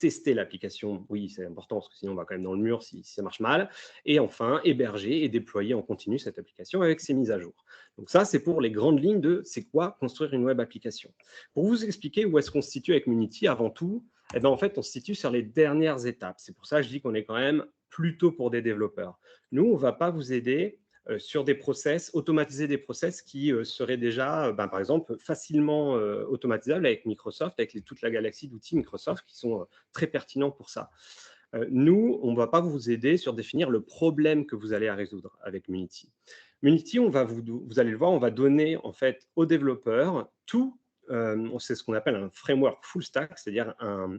S5: tester l'application, oui, c'est important parce que sinon on va quand même dans le mur si ça marche mal. Et enfin, héberger et déployer en continu cette application avec ses mises à jour. Donc ça, c'est pour les grandes lignes de c'est quoi construire une web application. Pour vous expliquer où est-ce qu'on se situe avec Munity, avant tout, eh ben, en fait, on se situe sur les dernières étapes. C'est pour ça que je dis qu'on est quand même plutôt pour des développeurs. Nous, on ne va pas vous aider sur des process, automatiser des process qui seraient déjà, par exemple, facilement automatisables avec Microsoft, avec toute la galaxie d'outils Microsoft qui sont très pertinents pour ça. Nous, on ne va pas vous aider sur définir le problème que vous allez à résoudre avec Munity. Munity, vous allez le voir, on va donner en fait aux développeurs tout, c'est ce qu'on appelle un framework full stack, c'est-à-dire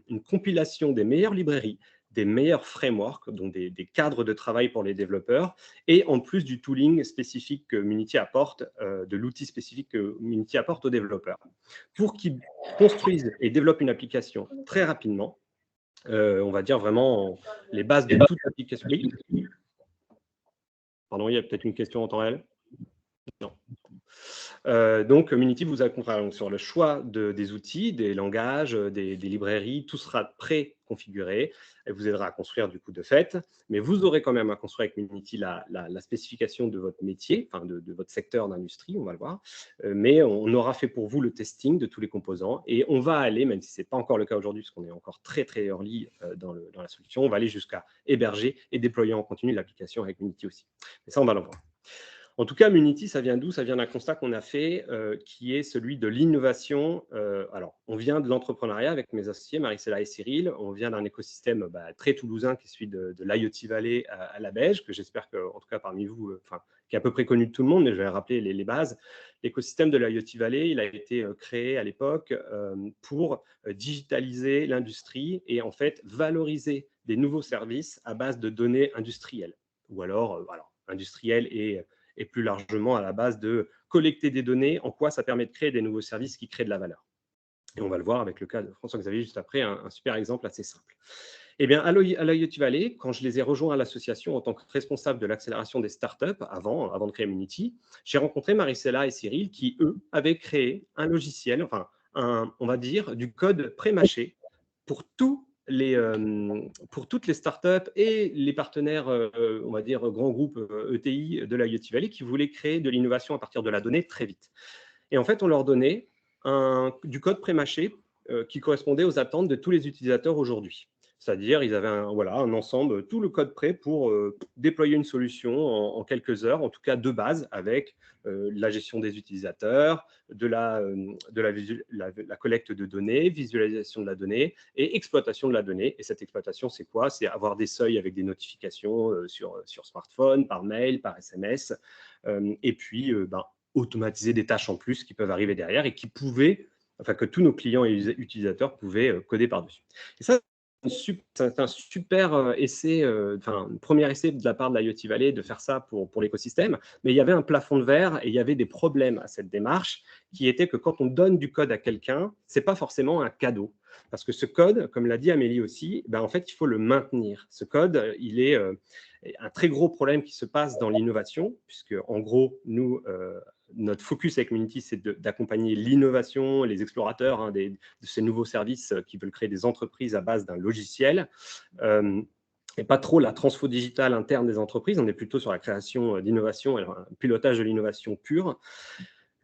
S5: une compilation des meilleures librairies, des meilleurs frameworks, donc des cadres de travail pour les développeurs, et en plus du tooling spécifique que Munity apporte, de l'outil spécifique que Munity apporte aux développeurs, pour qu'ils construisent et développent une application très rapidement. On va dire vraiment les bases de toute application. Oui. Pardon, il y a peut-être une question en temps réel? Non. Donc, Munity vous accompagne sur le choix des outils, des langages, des librairies. Tout sera pré-configuré et vous aidera à construire du coup de fait. Mais vous aurez quand même à construire avec Munity la spécification de votre métier, enfin de votre secteur d'industrie, on va le voir. Mais on aura fait pour vous le testing de tous les composants et on va aller, même si ce n'est pas encore le cas aujourd'hui, parce qu'on est encore très très early dans la solution, on va aller jusqu'à héberger et déployer en continu l'application avec Munity aussi. Mais ça, on va le voir. En tout cas, Munity, ça vient d'où? Ça vient d'un constat qu'on a fait, qui est celui de l'innovation. Alors, on vient de l'entrepreneuriat avec mes associés, Marie-Céla et Cyril. On vient d'un écosystème très toulousain qui est celui de l'IoT Valley à la Belge, que j'espère que, en tout cas parmi vous, qui est à peu près connu de tout le monde, mais je vais rappeler les bases. L'écosystème de l'IoT Valley, il a été créé à l'époque pour digitaliser l'industrie et en fait valoriser des nouveaux services à base de données industrielles. Ou alors industrielles et plus largement à la base de collecter des données, en quoi ça permet de créer des nouveaux services qui créent de la valeur. Et on va le voir avec le cas de François-Xavier juste après, un super exemple assez simple. Eh bien, à l'IoT Valley, quand je les ai rejoints à l'association en tant que responsable de l'accélération des startups, avant de créer Munity, j'ai rencontré Marie-Céla et Cyril qui, eux, avaient créé un logiciel, on va dire, du code pré-mâché pour toutes les startups et les partenaires, on va dire, grands groupes ETI de l'IoT Valley qui voulaient créer de l'innovation à partir de la donnée très vite. Et en fait, on leur donnait du code pré-mâché qui correspondait aux attentes de tous les utilisateurs aujourd'hui. C'est-à-dire, ils avaient un ensemble, tout le code prêt pour déployer une solution en quelques heures, en tout cas de base, avec la gestion des utilisateurs, de la collecte de données, visualisation de la donnée et exploitation de la donnée. Et cette exploitation, c'est quoi? C'est avoir des seuils avec des notifications sur smartphone, par mail, par SMS, et puis automatiser des tâches en plus qui peuvent arriver derrière et que tous nos clients et utilisateurs pouvaient coder par-dessus. Et ça, c'est un super essai, un premier essai de la part de l'IoT Valley de faire ça pour l'écosystème, mais il y avait un plafond de verre et il y avait des problèmes à cette démarche qui était que quand on donne du code à quelqu'un, ce n'est pas forcément un cadeau. Parce que ce code, comme l'a dit Amélie aussi, en fait, il faut le maintenir. Ce code, il est un très gros problème qui se passe dans l'innovation, puisque en gros, nous, notre focus avec Munity, c'est d'accompagner l'innovation, les explorateurs de ces nouveaux services qui veulent créer des entreprises à base d'un logiciel. Et pas trop la transfo digitale interne des entreprises. On est plutôt sur la création d'innovation et un pilotage de l'innovation pure.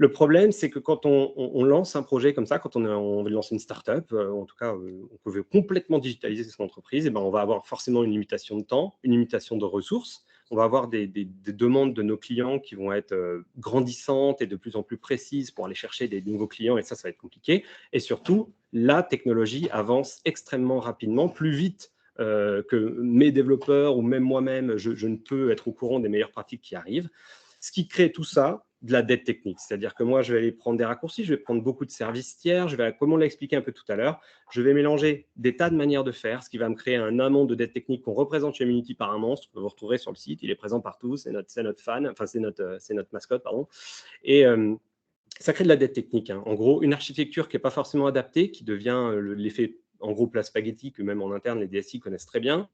S5: Le problème, c'est que quand on lance un projet comme ça, quand on veut lancer une start-up, en tout cas, on veut complètement digitaliser son entreprise, on va avoir forcément une limitation de temps, une limitation de ressources. On va avoir des demandes de nos clients qui vont être grandissantes et de plus en plus précises pour aller chercher des nouveaux clients, et ça va être compliqué. Et surtout, la technologie avance extrêmement rapidement, plus vite que mes développeurs ou même moi-même, je ne peux être au courant des meilleures pratiques qui arrivent. Ce qui crée tout ça, de la dette technique. C'est-à-dire que moi, je vais aller prendre des raccourcis, je vais prendre beaucoup de services tiers, comme on l'a expliqué un peu tout à l'heure, je vais mélanger des tas de manières de faire, ce qui va me créer un amont de dette technique qu'on représente chez Munity par un monstre, que vous retrouverez sur le site, il est présent partout, c'est notre fan, enfin c'est notre mascotte, pardon. Et ça crée de la dette technique. En gros, une architecture qui n'est pas forcément adaptée, qui devient l'effet, en gros, plat spaghetti, que même en interne, les DSI connaissent très bien,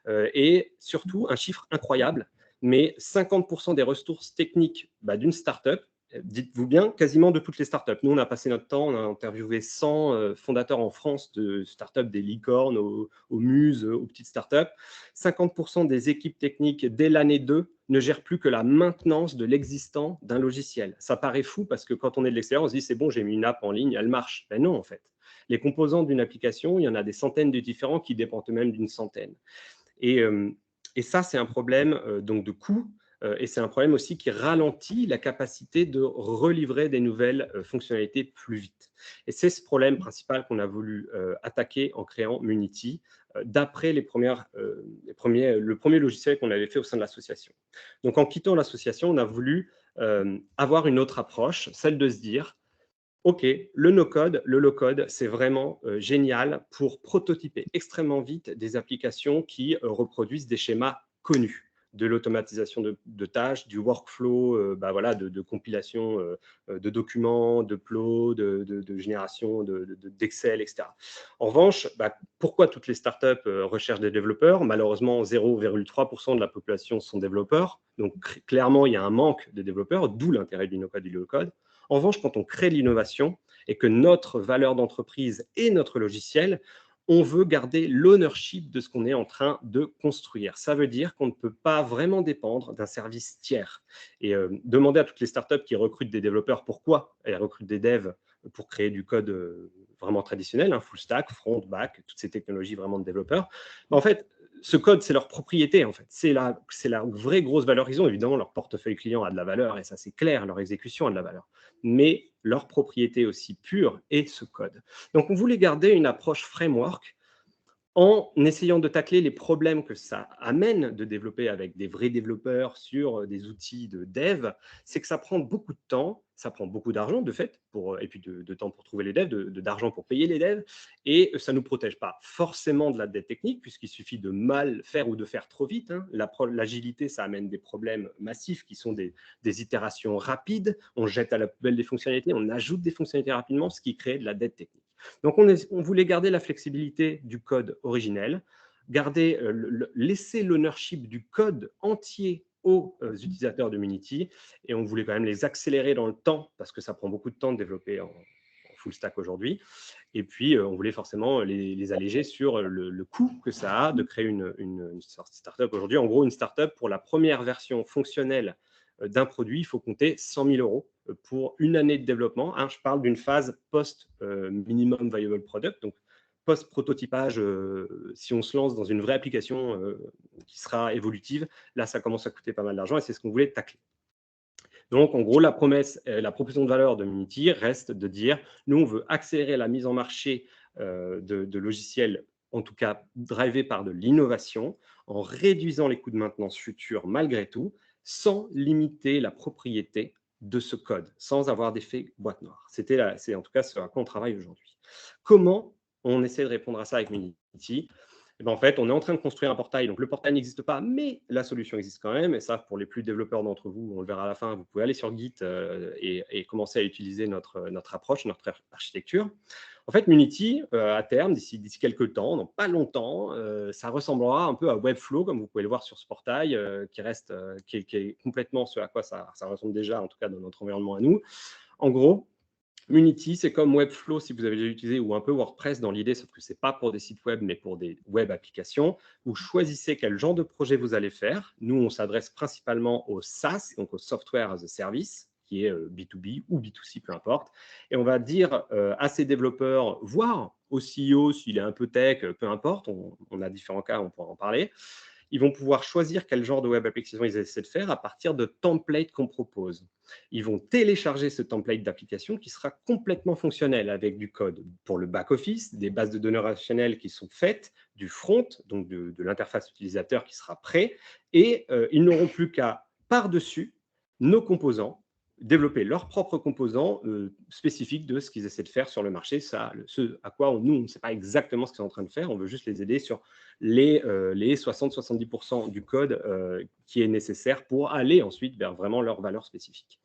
S5: et surtout un chiffre incroyable, mais 50% des ressources techniques d'une startup dites-vous bien, quasiment de toutes les startups. Nous, on a passé notre temps, on a interviewé 100 fondateurs en France de startups, des licornes aux muses, aux petites startups. 50% des équipes techniques, dès l'année 2, ne gèrent plus que la maintenance de l'existant d'un logiciel. Ça paraît fou parce que quand on est de l'extérieur, on se dit c'est bon, j'ai mis une app en ligne, elle marche. Ben non, en fait. Les composants d'une application, il y en a des centaines de différents qui dépendent même d'une centaine. Et ça, c'est un problème donc de coût. Et c'est un problème aussi qui ralentit la capacité de relivrer des nouvelles fonctionnalités plus vite. Et c'est ce problème principal qu'on a voulu attaquer en créant Munity, d'après le premier logiciel qu'on avait fait au sein de l'association. Donc, en quittant l'association, on a voulu avoir une autre approche, celle de se dire, OK, le no-code, le low-code, c'est vraiment génial pour prototyper extrêmement vite des applications qui reproduisent des schémas connus, de l'automatisation de tâches, du workflow, de compilation de documents, de plots, de génération d'Excel, etc. En revanche, pourquoi toutes les startups recherchent des développeurs? Malheureusement, 0,3% de la population sont développeurs. Donc, clairement, il y a un manque de développeurs, d'où l'intérêt du no-code et du low-code. En revanche, quand on crée l'innovation et que notre valeur d'entreprise est notre logiciel, on veut garder l'ownership de ce qu'on est en train de construire. Ça veut dire qu'on ne peut pas vraiment dépendre d'un service tiers. Et demander à toutes les startups qui recrutent des développeurs pourquoi elles recrutent des devs pour créer du code vraiment traditionnel, full stack, front, back, toutes ces technologies vraiment de développeurs. En fait, ce code, c'est leur propriété, en fait. C'est la vraie grosse valeur. Ils ont évidemment leur portefeuille client a de la valeur, et ça, c'est clair, leur exécution a de la valeur. Mais leur propriété aussi pure est ce code. Donc, on voulait garder une approche framework en essayant de tacler les problèmes que ça amène de développer avec des vrais développeurs sur des outils de dev, c'est que ça prend beaucoup de temps, ça prend beaucoup d'argent de fait, et puis de temps pour trouver les devs, d'argent pour payer les devs, et ça ne nous protège pas forcément de la dette technique, puisqu'il suffit de mal faire ou de faire trop vite. L'agilité, ça amène des problèmes massifs qui sont des itérations rapides, on jette à la poubelle des fonctionnalités, on ajoute des fonctionnalités rapidement, ce qui crée de la dette technique. Donc, on voulait garder la flexibilité du code originel, laisser l'ownership du code entier aux utilisateurs de Munity, et on voulait quand même les accélérer dans le temps, parce que ça prend beaucoup de temps de développer en full stack aujourd'hui. Et puis, on voulait forcément les alléger sur le coût que ça a de créer une startup aujourd'hui. En gros, une startup, pour la première version fonctionnelle d'un produit, il faut compter 100 000 euros pour une année de développement. Je parle d'une phase post-minimum viable product, donc post-prototypage. Si on se lance dans une vraie application qui sera évolutive, là, ça commence à coûter pas mal d'argent, et c'est ce qu'on voulait tacler. Donc, en gros, la proposition de valeur de Munity reste de dire, nous, on veut accélérer la mise en marché de logiciels, en tout cas drivés par de l'innovation, en réduisant les coûts de maintenance futurs malgré tout, sans limiter la propriété de ce code, sans avoir d'effet boîte noire. C'est en tout cas ce à quoi on travaille aujourd'hui. Comment on essaie de répondre à ça avec Munity? En fait, on est en train de construire un portail. Donc, le portail n'existe pas, mais la solution existe quand même. Et ça, pour les plus développeurs d'entre vous, on le verra à la fin, vous pouvez aller sur Git et commencer à utiliser notre approche, notre architecture. En fait, Munity, à terme, d'ici quelques temps, dans pas longtemps, ça ressemblera un peu à Webflow, comme vous pouvez le voir sur ce portail, qui est complètement ce à quoi ça ressemble déjà, en tout cas dans notre environnement à nous. En gros, Munity, c'est comme Webflow, si vous avez déjà utilisé, ou un peu WordPress dans l'idée, sauf que ce n'est pas pour des sites web, mais pour des web applications. Vous choisissez quel genre de projet vous allez faire. Nous, on s'adresse principalement au SaaS, donc au Software as a Service, qui est B2B ou B2C, peu importe. Et on va dire à ces développeurs, voire au CEO, s'il est un peu tech, peu importe, on a différents cas, on pourra en parler. Ils vont pouvoir choisir quel genre de web application ils essaient de faire à partir de templates qu'on propose. Ils vont télécharger ce template d'application qui sera complètement fonctionnel avec du code pour le back-office, des bases de données relationnelles qui sont faites, du front, donc de l'interface utilisateur qui sera prêt, et ils n'auront plus qu'à, par-dessus nos composants, développer leurs propres composants spécifiques de ce qu'ils essaient de faire sur le marché. Ce à quoi nous, on ne sait pas exactement ce qu'ils sont en train de faire, on veut juste les aider sur les 60-70% du code qui est nécessaire pour aller ensuite vers vraiment leurs valeurs spécifiques.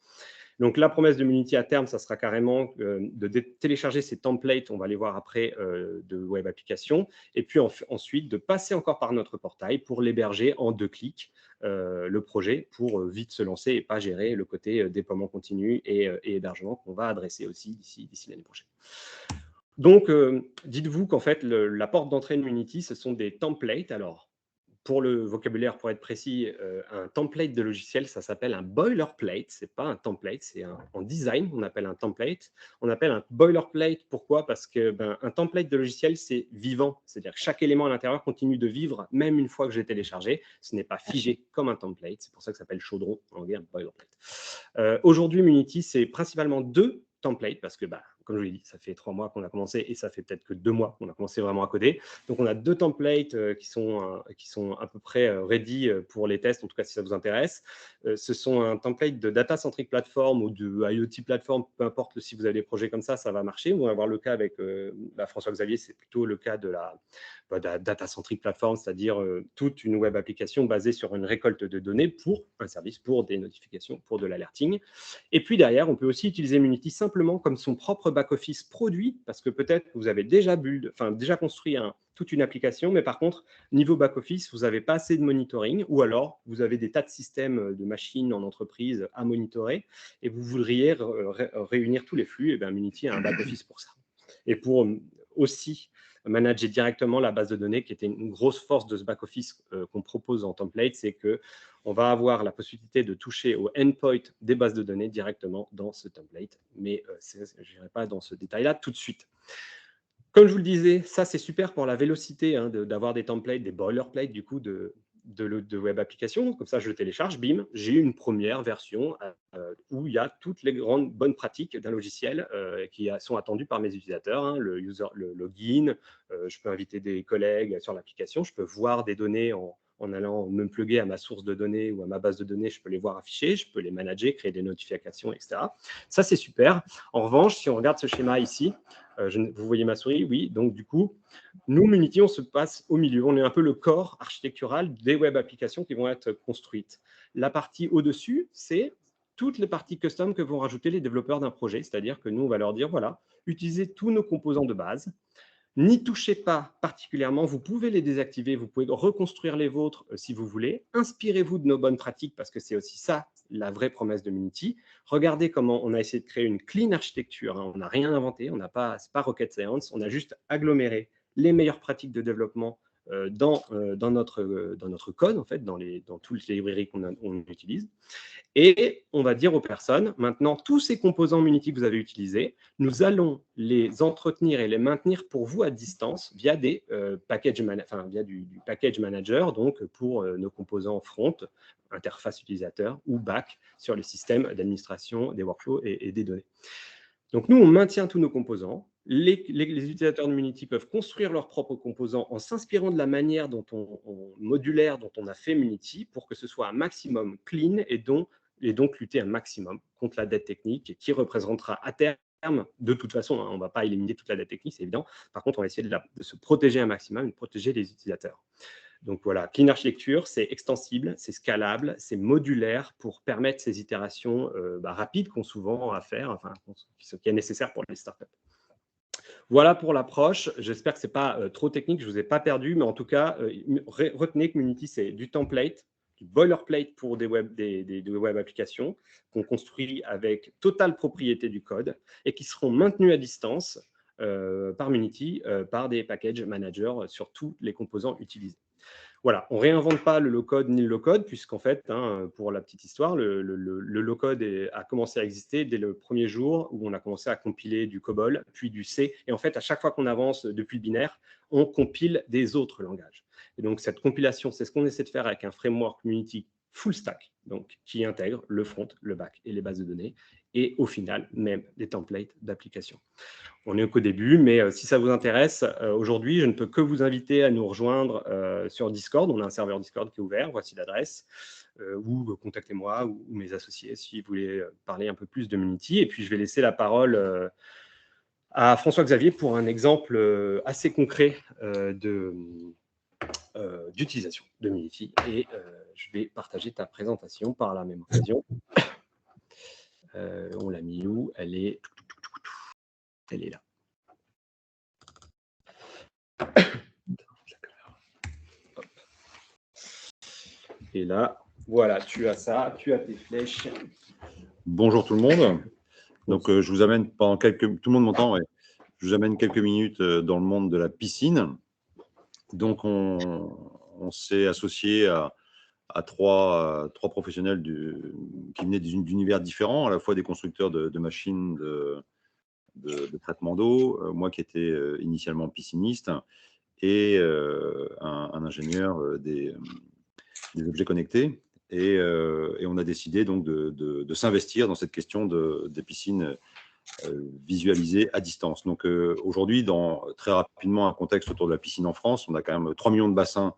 S5: Donc, la promesse de Munity à terme, ça sera carrément de télécharger ces templates, on va les voir après, de web application, et puis ensuite de passer encore par notre portail pour l'héberger en 2 clics, le projet, pour vite se lancer et pas gérer le côté déploiement continu et hébergement qu'on va adresser aussi d'ici l'année prochaine. Donc, dites-vous qu'en fait, la porte d'entrée de Munity, ce sont des templates. Alors, pour le vocabulaire, pour être précis, un template de logiciel, ça s'appelle un boilerplate. Ce n'est pas un template, c'est en design, on appelle un template. On appelle un boilerplate, pourquoi? Parce que un template de logiciel, c'est vivant. C'est-à-dire que chaque élément à l'intérieur continue de vivre, même une fois que j'ai téléchargé. Ce n'est pas figé comme un template. C'est pour ça que ça s'appelle chaudron, en anglais, un boilerplate. Aujourd'hui, Munity, c'est principalement 2 templates, parce que, comme je vous l'ai dit, ça fait 3 mois qu'on a commencé et ça fait peut-être que 2 mois qu'on a commencé vraiment à coder. Donc, on a 2 templates qui sont à peu près ready pour les tests, en tout cas si ça vous intéresse. Ce sont un template de data-centric platform ou de IoT platform, peu importe si vous avez des projets comme ça va marcher. On va voir le cas avec François-Xavier, c'est plutôt le cas de la data-centric platform, c'est-à-dire toute une web application basée sur une récolte de données pour un service, pour des notifications, pour de l'alerting. Et puis derrière, on peut aussi utiliser Munity simplement comme son propre back-office produit, parce que peut-être vous avez déjà construit toute une application, mais par contre, niveau back-office, vous n'avez pas assez de monitoring, ou alors vous avez des tas de systèmes de machines en entreprise à monitorer, et vous voudriez réunir tous les flux, et bien Munity a un back-office pour ça. Et pour aussi manager directement la base de données, qui était une grosse force de ce back-office qu'on propose en template, c'est qu'on va avoir la possibilité de toucher au endpoint des bases de données directement dans ce template. Mais je n'irai pas dans ce détail-là tout de suite. Comme je vous le disais, ça, c'est super pour la vélocité d'avoir des templates, des boilerplates, du coup, de web application. Comme ça, je le télécharge, bim, j'ai une première version où il y a toutes les grandes bonnes pratiques d'un logiciel qui sont attendues par mes utilisateurs, le login, je peux inviter des collègues sur l'application, je peux voir des données en allant me plugger à ma source de données ou à ma base de données, je peux les voir afficher, je peux les manager, créer des notifications, etc. Ça, c'est super. En revanche, si on regarde ce schéma ici, vous voyez ma souris? Oui. Donc, du coup, nous, Munity, on se passe au milieu. On est un peu le corps architectural des web applications qui vont être construites. La partie au-dessus, c'est toutes les parties custom que vont rajouter les développeurs d'un projet. C'est-à-dire que nous, on va leur dire, voilà, utilisez tous nos composants de base. N'y touchez pas particulièrement, vous pouvez les désactiver, vous pouvez reconstruire les vôtres si vous voulez. Inspirez-vous de nos bonnes pratiques parce que c'est aussi ça la vraie promesse de Munity. Regardez comment on a essayé de créer une clean architecture, on n'a rien inventé, ce n'est pas rocket science, on a juste aggloméré les meilleures pratiques de développement dans notre code, en fait, dans toutes les librairies qu'on utilise. Et on va dire aux personnes, maintenant, tous ces composants Munity que vous avez utilisés, nous allons les entretenir et les maintenir pour vous à distance via du package manager, donc pour nos composants front, interface utilisateur ou back sur le système d'administration des workflows et des données. Donc, nous, on maintient tous nos composants. Les utilisateurs de Munity peuvent construire leurs propres composants en s'inspirant de la manière modulaire dont on a fait Munity pour que ce soit un maximum clean et donc lutter un maximum contre la dette technique qui représentera à terme, de toute façon, on ne va pas éliminer toute la dette technique, c'est évident. Par contre, on va essayer de se protéger un maximum et de protéger les utilisateurs. Donc voilà, clean architecture, c'est extensible, c'est scalable, c'est modulaire pour permettre ces itérations rapides qu'ont souvent à faire, enfin, ce qui est nécessaire pour les startups. Voilà pour l'approche. J'espère que ce n'est pas trop technique, je ne vous ai pas perdu, mais en tout cas, retenez que Munity, c'est du template, du boilerplate pour des web applications qu'on construit avec totale propriété du code et qui seront maintenus à distance par Munity, par des package managers sur tous les composants utilisés. Voilà, on ne réinvente pas le low-code ni le low-code, puisqu'en fait, pour la petite histoire, le low-code a commencé à exister dès le premier jour où on a commencé à compiler du COBOL, puis du C. Et en fait, à chaque fois qu'on avance depuis le binaire, on compile des autres langages. Et donc, cette compilation, c'est ce qu'on essaie de faire avec un framework Munity full stack, donc qui intègre le front, le back et les bases de données, et au final, même des templates d'application. On n'est qu'au début, mais si ça vous intéresse, aujourd'hui, je ne peux que vous inviter à nous rejoindre sur Discord. On a un serveur Discord qui est ouvert, voici l'adresse, ou contactez-moi ou mes associés si vous voulez parler un peu plus de Munity. Et puis, je vais laisser la parole à François-Xavier pour un exemple assez concret d'utilisation de Munity. Et je vais partager ta présentation par la même occasion. On l'a mis où? Elle est là. Hop. Et là, voilà, tu as ça, tu as tes flèches.
S6: Bonjour tout le monde. Donc, je vous amène pendant quelques... Tout le monde m'entend, ouais. Je vous amène quelques minutes dans le monde de la piscine. Donc, on s'est associé à trois professionnels qui venaient d'univers différents, à la fois des constructeurs de machines de traitement d'eau, moi qui étais initialement pisciniste, et un ingénieur des objets connectés. Et on a décidé donc de s'investir dans cette question des piscines visualisées à distance. Donc aujourd'hui, dans très rapidement un contexte autour de la piscine en France, on a quand même 3 millions de bassins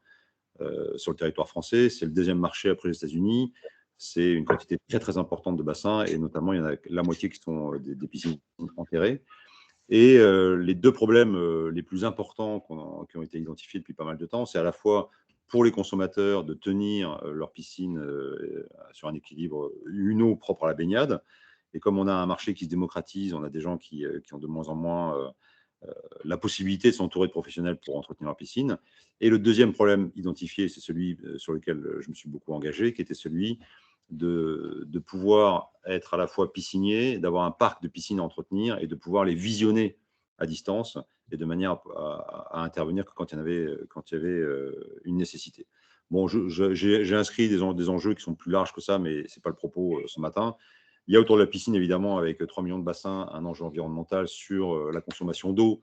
S6: sur le territoire français. C'est le deuxième marché après les États-Unis. C'est une quantité très très importante de bassins, et notamment il y en a la moitié qui sont des piscines enterrées. Et les deux problèmes les plus importants qui ont été identifiés depuis pas mal de temps, c'est à la fois pour les consommateurs de tenir leur piscine sur un équilibre, une eau propre à la baignade. Et comme on a un marché qui se démocratise, on a des gens qui ont de moins en moins la possibilité de s'entourer de professionnels pour entretenir leur piscine. Et le deuxième problème identifié, c'est celui sur lequel je me suis beaucoup engagé, qui était celui de pouvoir être à la fois piscinier, d'avoir un parc de piscines à entretenir et de pouvoir les visionner à distance, et de manière à intervenir quand il y avait une nécessité. Bon, j'ai inscrit des enjeux qui sont plus larges que ça, mais ce n'est pas le propos ce matin. Il y a autour de la piscine, évidemment, avec 3 millions de bassins, un enjeu environnemental sur la consommation d'eau,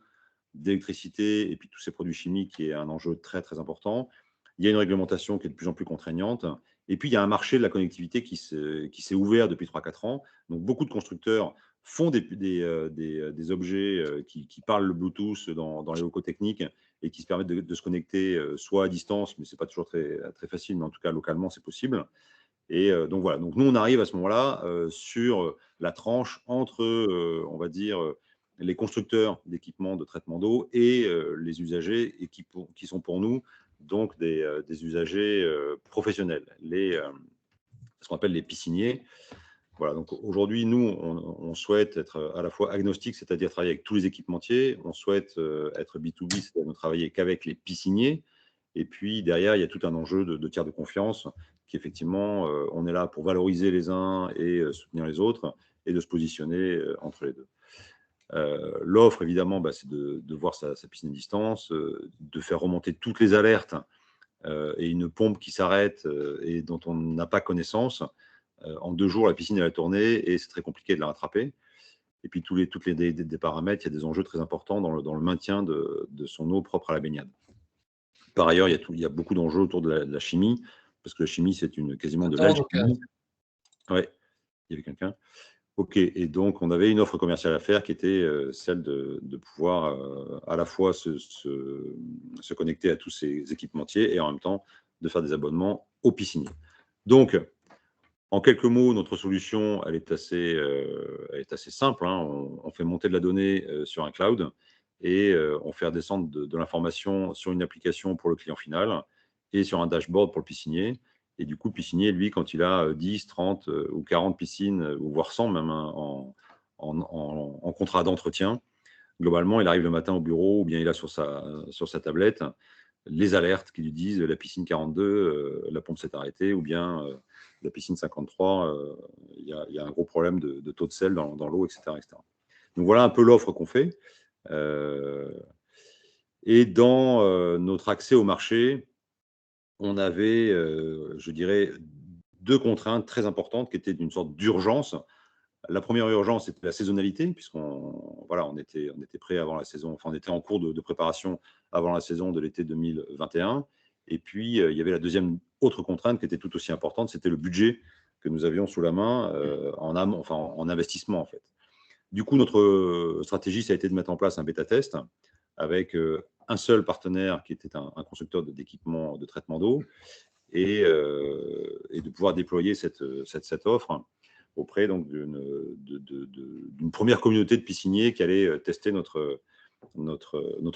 S6: d'électricité et puis tous ces produits chimiques, qui est un enjeu très, très important. Il y a une réglementation qui est de plus en plus contraignante. Et puis, il y a un marché de la connectivité qui s'est ouvert depuis 3-4 ans. Donc, beaucoup de constructeurs font des objets qui parlent le Bluetooth dans les locaux techniques et qui se permettent de se connecter soit à distance, mais ce n'est pas toujours très, très facile, mais en tout cas, localement, c'est possible. Et donc, voilà. Donc, nous, on arrive à ce moment-là sur la tranche entre, on va dire, les constructeurs d'équipements de traitement d'eau et les usagers, et qui sont pour nous donc des usagers professionnels, ce qu'on appelle les pisciniers. Voilà, donc aujourd'hui, nous, on souhaite être à la fois agnostique, c'est-à-dire travailler avec tous les équipementiers. On souhaite être B2B, c'est-à-dire ne travailler qu'avec les pisciniers. Et puis derrière, il y a tout un enjeu de tiers de confiance, qui effectivement, on est là pour valoriser les uns et soutenir les autres, et de se positionner entre les deux. L'offre, évidemment, c'est de voir sa piscine à distance, de faire remonter toutes les alertes et une pompe qui s'arrête et dont on n'a pas connaissance. En 2 jours, la piscine elle a tourné et c'est très compliqué de la rattraper. Et puis, tous des paramètres, il y a des enjeux très importants dans le maintien de son eau propre à la baignade. Par ailleurs, il y a beaucoup d'enjeux autour de la chimie, parce que la chimie, c'est quasiment de l'alchimie. Oui, il y avait quelqu'un. OK, et donc on avait une offre commerciale à faire qui était celle de pouvoir à la fois se connecter à tous ces équipementiers et en même temps de faire des abonnements aux pisciniers. Donc, en quelques mots, notre solution, elle est assez simple, hein. On fait monter de la donnée sur un cloud et on fait redescendre de l'information sur une application pour le client final et sur un dashboard pour le piscinier. Et du coup, le piscinier, lui, quand il a 10, 30 ou 40 piscines, ou voire 100 même, hein, en contrat d'entretien, globalement, il arrive le matin au bureau, ou bien il a sur sa tablette les alertes qui lui disent la piscine 42, la pompe s'est arrêtée, ou bien la piscine 53, il y a un gros problème de taux de sel dans l'eau, etc., etc. Donc voilà un peu l'offre qu'on fait. Et dans notre accès au marché, on avait, je dirais, 2 contraintes très importantes qui étaient d'une sorte d'urgence. La première urgence, c'était la saisonnalité, puisqu'on était prêt avant la saison, enfin on était en cours de préparation avant la saison de l'été 2021. Et puis, il y avait la deuxième autre contrainte qui était tout aussi importante, c'était le budget que nous avions sous la main en investissement, en fait. Du coup, notre stratégie, ça a été de mettre en place un bêta-test avec un seul partenaire qui était un constructeur d'équipements de traitement d'eau, et de pouvoir déployer cette offre auprès donc d'une première communauté de pisciniers qui allait tester notre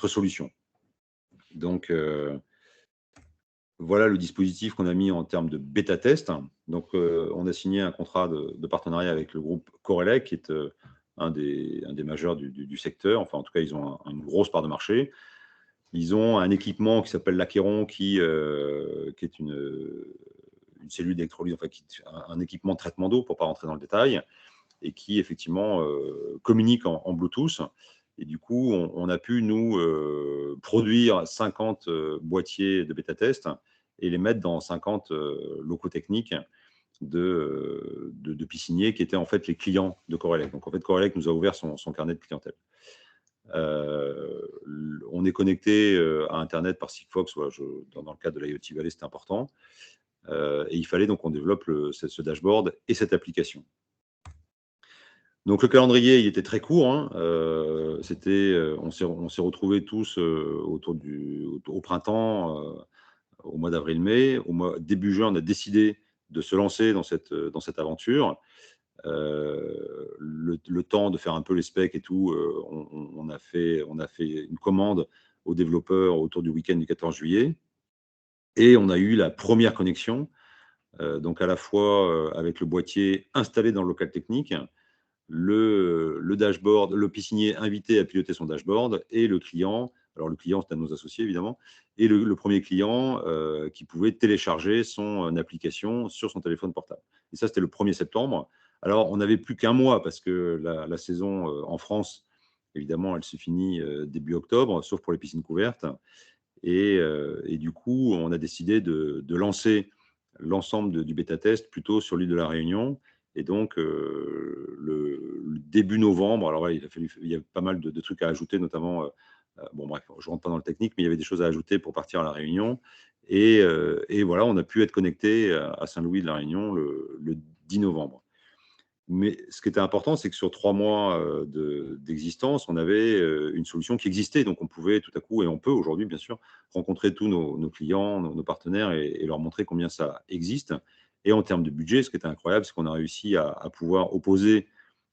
S6: solution. Donc, voilà le dispositif qu'on a mis en termes de bêta-test. Donc, on a signé un contrat de partenariat avec le groupe Corelec, qui est un des majeurs du secteur. Enfin, en tout cas, ils ont une grosse part de marché. Ils ont un équipement qui s'appelle l'Achéron, qui est une cellule d'électrolyse, enfin, un équipement de traitement d'eau, pour ne pas rentrer dans le détail, et qui, effectivement, communique en Bluetooth. Et du coup, on a pu, nous, produire 50 boîtiers de bêta-test et les mettre dans 50 locaux techniques de pisciniers qui étaient en fait les clients de Corelec. Donc, en fait, Corelec nous a ouvert son carnet de clientèle. On est connecté à Internet par Sigfox. Dans le cadre de l'IoT Valley, c'était important. Et il fallait donc qu'on développe ce dashboard et cette application. Donc, le calendrier, il était très court. Hein. On s'est retrouvés tous au printemps, au mois d'avril-mai. Début juin, on a décidé de se lancer dans cette aventure. Le temps de faire un peu les specs et tout, on a fait une commande aux développeurs autour du week-end du 14 juillet. Et on a eu la première connexion, donc à la fois avec le boîtier installé dans le local technique, le dashboard, le piscinier invité à piloter son dashboard et le client. Alors, le client, c'est à nos associés, évidemment, et le premier client qui pouvait télécharger son application sur son téléphone portable. Et ça, c'était le 1er septembre. Alors, on n'avait plus qu'un mois parce que la saison en France, évidemment, elle se finit début octobre, sauf pour les piscines couvertes. Et du coup, on a décidé de lancer l'ensemble du bêta-test plutôt sur l'île de la Réunion. Et donc, le début novembre, alors ouais, il y a pas mal de trucs à ajouter, notamment, bon bref, je ne rentre pas dans le technique, mais il y avait des choses à ajouter pour partir à la Réunion. Et voilà, on a pu être connecté à Saint-Louis de la Réunion le 10 novembre. Mais ce qui était important, c'est que sur 3 mois d'existence, on avait une solution qui existait. Donc, on pouvait tout à coup, et on peut aujourd'hui, bien sûr, rencontrer tous nos clients, nos partenaires et leur montrer combien ça existe. Et en termes de budget, ce qui était incroyable, c'est qu'on a réussi à pouvoir opposer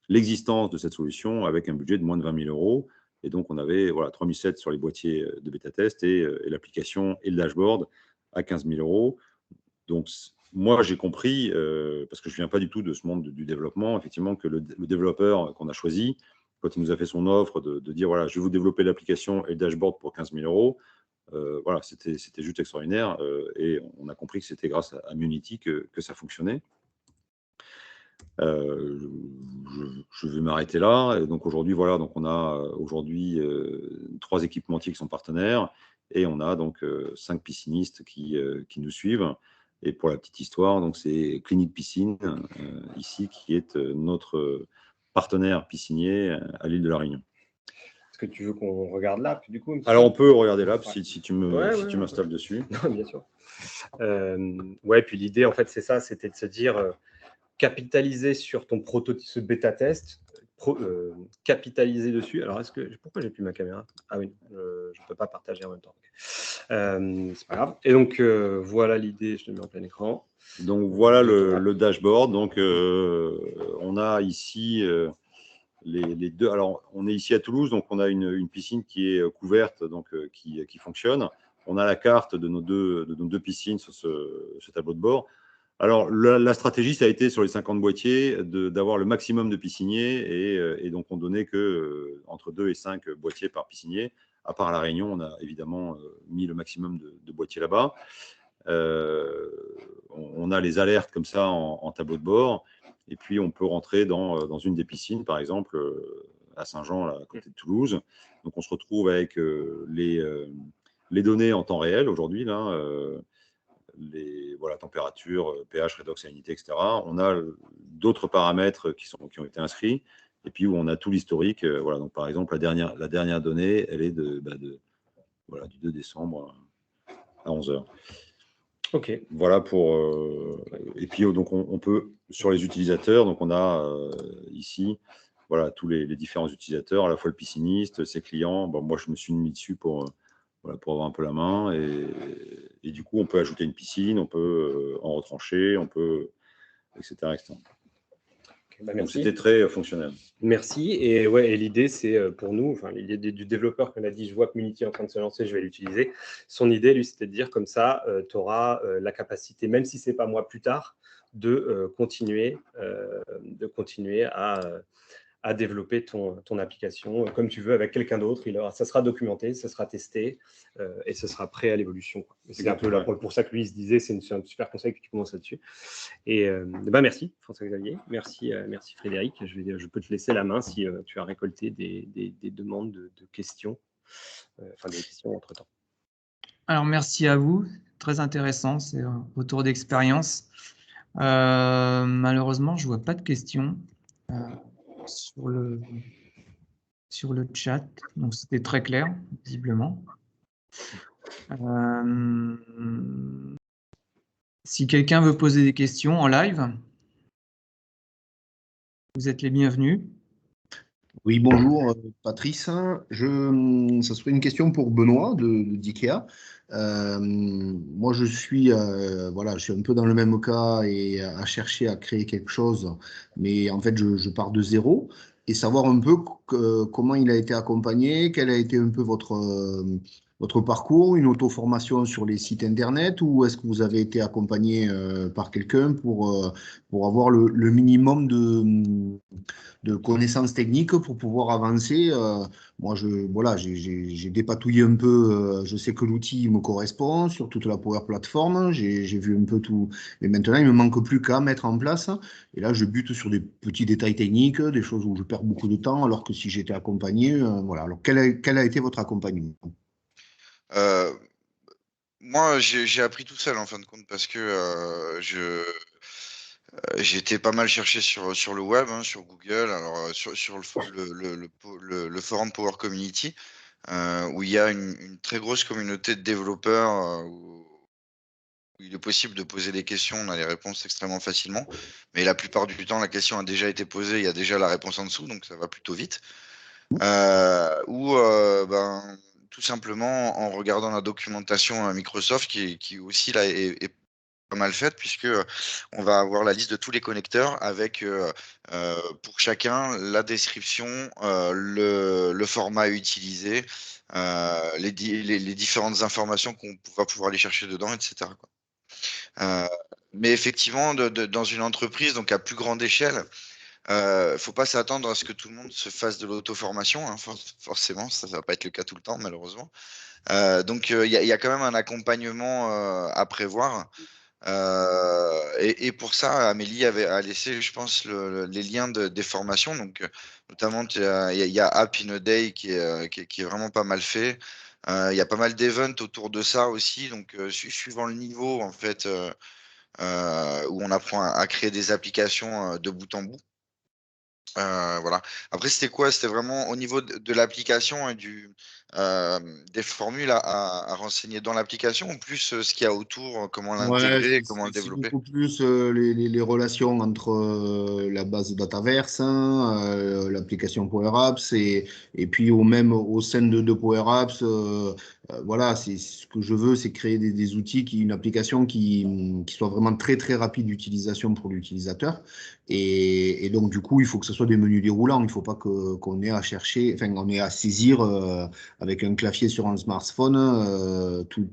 S6: l'existence de cette solution avec un budget de moins de 20 000 euros. Et donc, on avait 3 700 sur les boîtiers de bêta-test et l'application et le dashboard à 15 000 euros. Donc, moi, j'ai compris, parce que je ne viens pas du tout de ce monde du développement, effectivement, que le développeur qu'on a choisi, quand il nous a fait son offre de dire, voilà, je vais vous développer l'application et le dashboard pour 15 000 euros, voilà, c'était juste extraordinaire. Et on a compris que c'était grâce à Munity que ça fonctionnait. Je vais m'arrêter là. Et donc aujourd'hui, voilà, donc on a aujourd'hui 3 équipementiers qui sont partenaires et on a donc 5 piscinistes qui nous suivent. Et pour la petite histoire, donc c'est Clinique Piscine ici qui est notre partenaire piscinier à l'île de la Réunion.
S5: Est-ce que tu veux qu'on regarde l'app du coup?
S6: Alors on peut regarder l'app
S5: ouais.
S6: si tu m'installes dessus.
S5: Non, bien sûr. Ouais, puis l'idée en fait c'est ça, c'était de se dire capitaliser sur ton prototype, ce bêta-test, capitaliser dessus. Alors, pourquoi j'ai plus ma caméra? Ah oui, je ne peux pas partager en même temps. C'est pas grave. Et donc, voilà l'idée, je te mets en plein écran.
S6: Donc, voilà le dashboard. Donc, on a ici les deux. Alors, on est ici à Toulouse, donc on a une piscine qui est couverte, donc qui fonctionne. On a la carte de nos deux piscines sur ce tableau de bord. Alors, la stratégie, ça a été sur les 50 boîtiers d'avoir le maximum de pisciniers et donc on donnait que entre 2 et 5 boîtiers par piscinier. À part à La Réunion, on a évidemment mis le maximum de boîtiers là-bas. On a les alertes comme ça en tableau de bord et puis on peut rentrer dans une des piscines, par exemple à Saint-Jean, à côté de Toulouse. Donc, on se retrouve avec les données en temps réel aujourd'hui, là. Température, pH, redox, salinité, etc. On a d'autres paramètres qui ont été inscrits et puis où on a tout l'historique. Voilà, donc par exemple, la dernière donnée, elle est du 2 décembre à 11h.
S5: Ok.
S6: Voilà pour. Et puis donc on peut sur les utilisateurs, donc on a ici voilà tous les différents utilisateurs, à la fois le pisciniste, ses clients. Bon, moi je me suis mis dessus pour avoir un peu la main. Et du coup, on peut ajouter une piscine, on peut en retrancher, on peut, etc.
S5: Bah,
S6: Donc,
S5: merci.
S6: c'était très fonctionnel.
S5: Merci. Et ouais, et l'idée, c'est pour nous, enfin, l'idée du développeur qu'on a dit, je vois que Munity est en train de se lancer, je vais l'utiliser. Son idée, lui, c'était de dire comme ça, tu auras la capacité, même si c'est pas moi plus tard, de continuer à développer ton application comme tu veux avec quelqu'un d'autre. Ça sera documenté, ça sera testé et ce sera prêt à l'évolution. C'est un peu pour ça que lui il se disait c'est un super conseil que tu commences là-dessus. Et merci François-Xavier, merci Frédéric. Je peux te laisser la main si tu as récolté des demandes de questions, enfin des questions entre-temps.
S1: Alors, merci à vous. Très intéressant, c'est un retour d'expérience. Malheureusement, je ne vois pas de questions sur le chat. Donc, c'était très clair, visiblement. Si quelqu'un veut poser des questions en live, vous êtes les bienvenus.
S7: Oui, bonjour Patrice. Ça serait une question pour Benoît d'IKEA. Moi, je suis un peu dans le même cas et à chercher à créer quelque chose, mais en fait, je pars de zéro et savoir un peu comment il a été accompagné, quel a été un peu votre parcours, une auto-formation sur les sites internet ou est-ce que vous avez été accompagné par quelqu'un pour avoir le minimum de connaissances techniques pour pouvoir avancer. Moi, j'ai dépatouillé un peu. Je sais que l'outil me correspond sur toute la Power Platform. J'ai vu un peu tout. Mais maintenant, il me manque plus qu'à mettre en place. Et là, je bute sur des petits détails techniques, des choses où je perds beaucoup de temps, alors que si j'étais accompagné, voilà. Alors, quel a été votre accompagnement?
S3: Moi, j'ai appris tout seul en fin de compte parce que j'ai été pas mal cherché sur le web, hein, sur Google, alors sur le forum Power Community, où il y a une très grosse communauté de développeurs où il est possible de poser des questions, on a les réponses extrêmement facilement, mais la plupart du temps, la question a déjà été posée, il y a déjà la réponse en dessous, donc ça va plutôt vite. Ou tout simplement en regardant la documentation Microsoft qui aussi là est pas mal faite puisque on va avoir la liste de tous les connecteurs avec pour chacun la description, le format utilisé, les différentes informations qu'on va pouvoir aller chercher dedans, etc. Mais effectivement, dans une entreprise donc à plus grande échelle, faut pas s'attendre à ce que tout le monde se fasse de l'auto-formation, hein, forcément, ça va pas être le cas tout le temps, malheureusement. Donc, il y a quand même un accompagnement à prévoir. Et pour ça, Amélie a laissé, je pense, les liens des formations. Donc, notamment, il y a App in a Day qui est vraiment pas mal fait. Il y a pas mal d'events autour de ça aussi. Donc, suivant le niveau, en fait, où on apprend à créer des applications de bout en bout. Voilà. Après, c'était quoi? C'était vraiment au niveau de l'application et des formules à renseigner dans l'application ou plus ce qu'il y a autour, comment
S7: Ouais,
S3: l'intégrer, comment le
S7: c'est
S3: développer?
S7: beaucoup plus les relations entre la base Dataverse, hein, l'application Power Apps et puis même au sein de Power Apps, voilà, c'est ce que je veux, c'est créer des outils, une application qui soit vraiment très très rapide d'utilisation pour l'utilisateur. Et donc du coup, il faut que ce soit des menus déroulants. Il ne faut pas qu'on ait à chercher, enfin, on ait à saisir avec un clavier sur un smartphone tout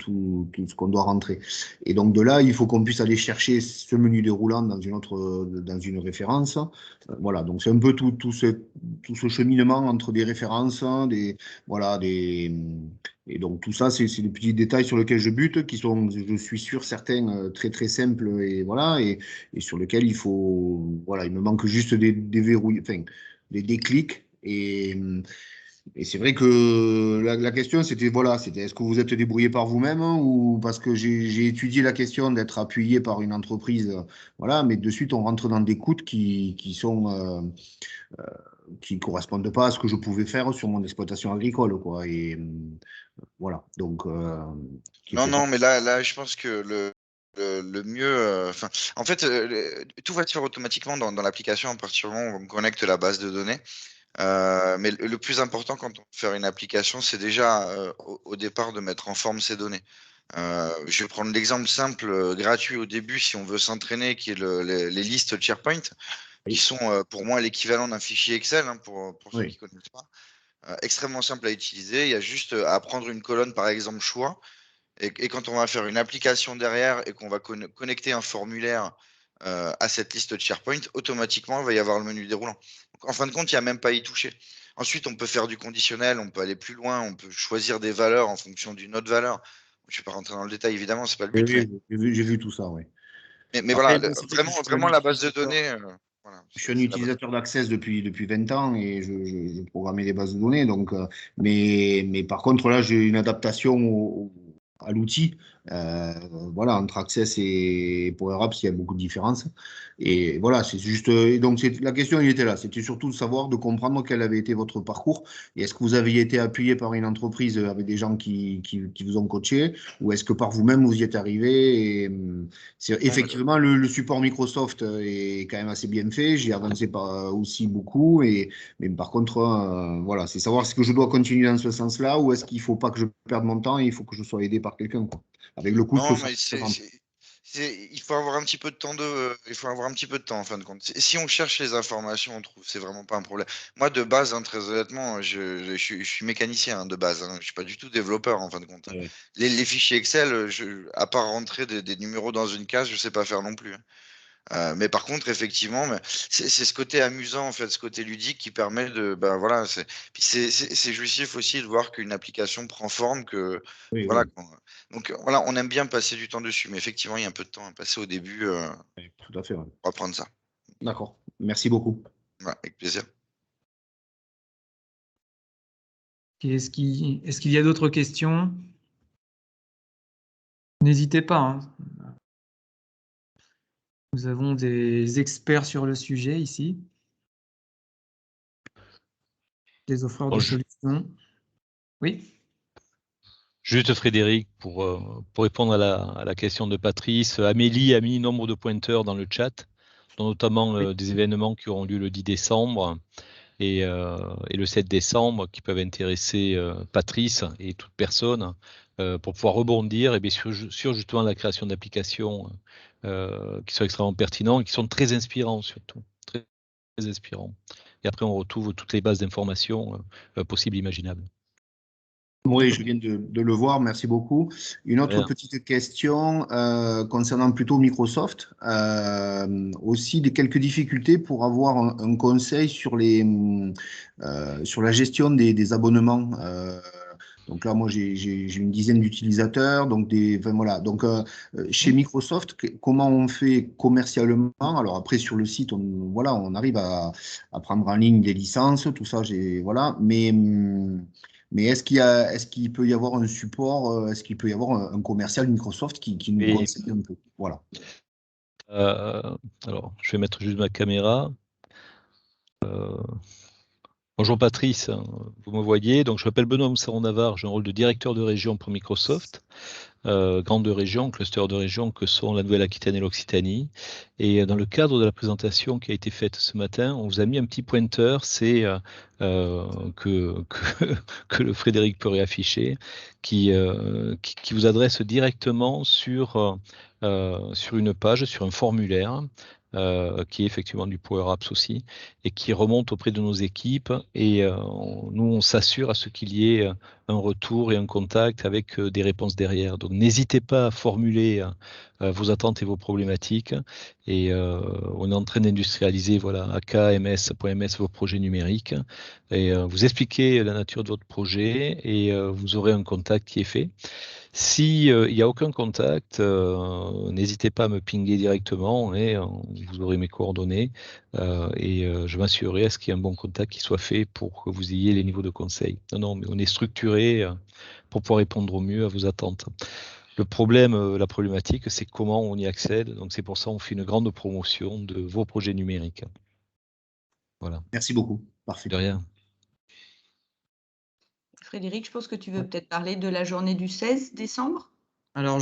S7: ce qu'on doit rentrer. Et donc de là, il faut qu'on puisse aller chercher ce menu déroulant dans une référence. Voilà, donc c'est un peu tout ce cheminement entre des références, et donc tout ça, c'est des petits détails sur lesquels je bute, qui sont, je suis sûr, certains très très simples et voilà, et sur lesquels il me manque juste des verrouilles, enfin des déclics et c'est vrai que la question, c'était est-ce que vous êtes débrouillé par vous-même ou parce que j'ai étudié la question d'être appuyé par une entreprise, voilà, mais de suite, on rentre dans des coûts qui correspondent pas à ce que je pouvais faire sur mon exploitation agricole, quoi. Et voilà, donc
S3: Non, mais là, je pense que le mieux, en fait, tout va se faire automatiquement dans l'application à partir du moment où on connecte la base de données. Mais le plus important quand on veut faire une application, c'est déjà au départ de mettre en forme ces données. Je vais prendre l'exemple simple, gratuit au début, si on veut s'entraîner, qui est les listes SharePoint. qui sont pour moi l'équivalent d'un fichier Excel, hein, pour ceux qui ne connaissent pas. Extrêmement simple à utiliser. Il y a juste à prendre une colonne, par exemple, choix. Et quand on va faire une application derrière et qu'on va connecter un formulaire à cette liste de SharePoint, automatiquement, il va y avoir le menu déroulant. Donc, en fin de compte, il n'y a même pas à y toucher. Ensuite, on peut faire du conditionnel, on peut aller plus loin, on peut choisir des valeurs en fonction d'une autre valeur. Je ne vais pas rentrer dans le détail, évidemment, ce n'est pas le but.
S7: J'ai vu tout ça, oui.
S3: Mais voilà, vraiment la base de données. Voilà,
S7: je suis un utilisateur d'Access depuis 20 ans et je programmais des bases de données. Donc, mais par contre, là, j'ai une adaptation à l'outil. Voilà, entre Access et Power Apps, il y a beaucoup de différences. Et voilà, c'est juste. Et donc, la question, il était là. C'était surtout de savoir, de comprendre quel avait été votre parcours. Et est-ce que vous aviez été appuyé par une entreprise avec des gens qui vous ont coaché, ou est-ce que par vous-même, vous y êtes arrivé? Et effectivement, le support Microsoft est quand même assez bien fait. J'y avancé aussi beaucoup. Mais par contre, voilà, c'est savoir est-ce que je dois continuer dans ce sens-là ou est-ce qu'il ne faut pas que je perde mon temps et il faut que je sois aidé par quelqu'un, avec le coût
S3: non,
S7: que
S3: mais il faut avoir un petit peu de temps il faut avoir un petit peu de temps en fin de compte. Si on cherche les informations, on trouve, c'est vraiment pas un problème. Moi, de base, hein, très honnêtement, je suis mécanicien hein, de base. Hein, je suis pas du tout développeur en fin de compte. Hein.
S7: Ouais.
S3: Les fichiers Excel, à part rentrer des numéros dans une case, je sais pas faire non plus. Hein. Mais par contre, effectivement, c'est ce côté amusant, en fait, ce côté ludique qui permet de, ben voilà, c'est jouissif aussi de voir qu'une application prend forme, que
S7: Oui,
S3: voilà.
S7: oui.
S3: Donc voilà, on aime bien passer du temps dessus, mais effectivement, il y a un peu de temps à passer au début
S7: Oui, tout à fait. Ouais.
S3: pour apprendre ça.
S7: D'accord. Merci beaucoup.
S3: Voilà, avec plaisir.
S1: Est-ce qu'il y a d'autres questions? N'hésitez pas. Hein. Nous avons des experts sur le sujet ici, des offreurs de solutions. Oui.
S8: Juste Frédéric, pour répondre à la question de Patrice, Amélie a mis nombre de pointeurs dans le chat, dont notamment des événements qui auront lieu le 10 décembre et le 7 décembre, qui peuvent intéresser Patrice et toute personne pour pouvoir rebondir et bien sûr sur justement la création d'applications qui sont extrêmement pertinents et qui sont très inspirants surtout, très, très inspirants. Et après, on retrouve toutes les bases d'informations possibles et imaginables.
S7: Oui, je viens de le voir, merci beaucoup. Une autre petite question concernant plutôt Microsoft. Aussi quelques difficultés pour avoir un conseil sur sur la gestion des abonnements. Donc là, moi, j'ai une dizaine d'utilisateurs. Donc, voilà. Donc, chez Microsoft, comment on fait commercialement? Alors après, sur le site, voilà, on arrive à prendre en ligne des licences, tout ça. Voilà. Mais est-ce qu'il peut y avoir un support, est-ce qu'il peut y avoir un commercial Microsoft qui nous conseille un peu? Voilà.
S8: Alors, je vais mettre juste ma caméra. Bonjour Patrice, vous me voyez. Donc, je m'appelle Benoît Moussaron-Navarre, j'ai un rôle de directeur de région pour Microsoft. Grandes régions, clusters de régions que sont la Nouvelle-Aquitaine et l'Occitanie. Et dans le cadre de la présentation qui a été faite ce matin, on vous a mis un petit pointeur, c'est que le Frédéric peut réafficher, qui vous adresse directement sur une page, sur un formulaire, qui est effectivement du Power Apps aussi, et qui remonte auprès de nos équipes. Et nous, on s'assure à ce qu'il y ait un retour et un contact avec des réponses derrière. Donc, n'hésitez pas à formuler vos attentes et vos problématiques. Et on est en train d'industrialiser, voilà, AK.ms vos projets numériques. Et vous expliquez la nature de votre projet et vous aurez un contact qui est fait. Si il n'y a aucun contact, n'hésitez pas à me pinguer directement et vous aurez mes coordonnées et je m'assurerai à ce qu'il y ait un bon contact qui soit fait pour que vous ayez les niveaux de conseil. Non, mais on est structuré pour pouvoir répondre au mieux à vos attentes. Le problème, la problématique, c'est comment on y accède. Donc c'est pour ça qu'on fait une grande promotion de vos projets numériques. Voilà.
S7: Merci beaucoup. Parfait.
S8: De rien.
S2: Frédéric, je pense que tu veux peut-être parler de la journée du 16 décembre.
S1: Alors,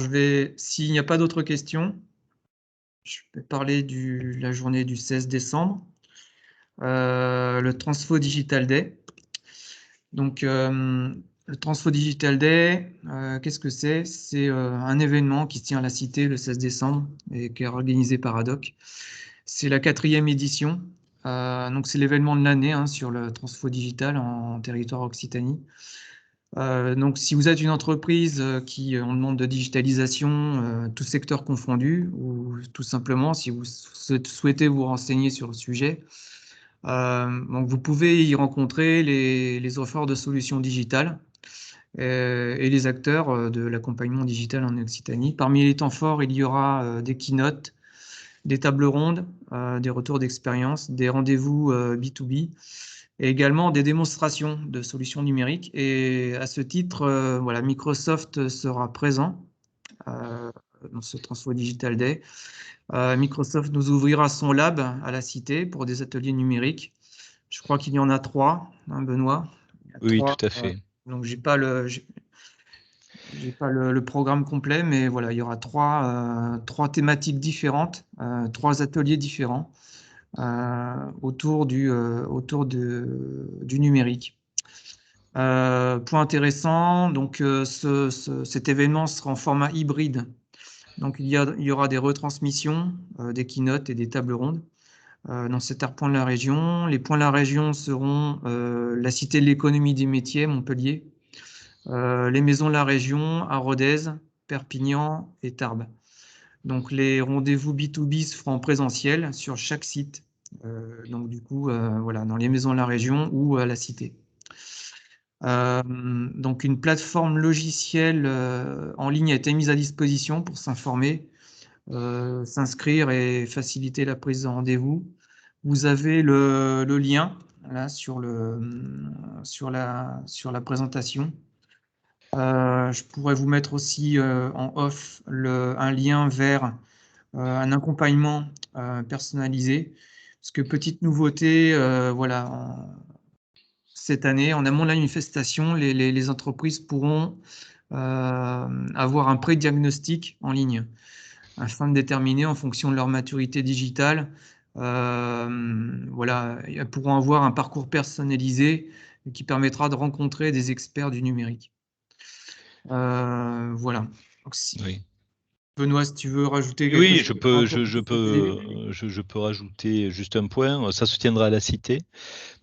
S1: s'il n'y a pas d'autres questions, je vais parler de la journée du 16 décembre, le Transfo Digital Day. Donc, le Transfo Digital Day, qu'est-ce que c'est? C'est un événement qui se tient à la Cité le 16 décembre et qui est organisé par ADOC. C'est la 4e édition. Donc, c'est l'événement de l'année sur le Transfo Digital en territoire Occitanie. Donc, si vous êtes une entreprise qui en demande de digitalisation, tout secteur confondu, ou tout simplement si vous souhaitez vous renseigner sur le sujet, donc vous pouvez y rencontrer les offreurs de solutions digitales et les acteurs de l'accompagnement digital en Occitanie. Parmi les temps forts, il y aura des keynotes, des tables rondes, des retours d'expérience, des rendez-vous B2B et également des démonstrations de solutions numériques. Et à ce titre, voilà, Microsoft sera présent dans ce Transfo Digital Day. Microsoft nous ouvrira son lab à la Cité pour des ateliers numériques. Je crois qu'il y en a 3, Benoît.
S8: Oui,
S1: 3,
S8: tout à fait.
S1: donc, j'ai pas le programme complet, mais voilà, il y aura 3 thématiques différentes, 3 ateliers différents autour du numérique. Point intéressant, donc cet événement sera en format hybride. Donc il y aura des retransmissions, des keynotes et des tables rondes dans cet point de la région. Les points de la région seront la Cité de l'économie des métiers, Montpellier, les maisons de la région à Rodez, Perpignan et Tarbes. Donc les rendez-vous B2B se feront en présentiel sur chaque site. Donc du coup, voilà, dans les maisons de la région ou à la Cité. Donc une plateforme logicielle en ligne a été mise à disposition pour s'informer, s'inscrire et faciliter la prise de rendez-vous. Vous avez le lien là sur la présentation. Je pourrais vous mettre aussi en off un lien vers un accompagnement personnalisé. Parce que petite nouveauté, voilà, cette année, en amont de la manifestation, les entreprises pourront avoir un pré-diagnostic en ligne afin de déterminer en fonction de leur maturité digitale. Voilà, elles pourront avoir un parcours personnalisé qui permettra de rencontrer des experts du numérique. Voilà. Donc,
S8: Oui.
S1: Benoît, si tu veux rajouter quelque
S8: Oui,
S1: chose.
S8: je peux rajouter juste un point. Ça se tiendra à la Cité.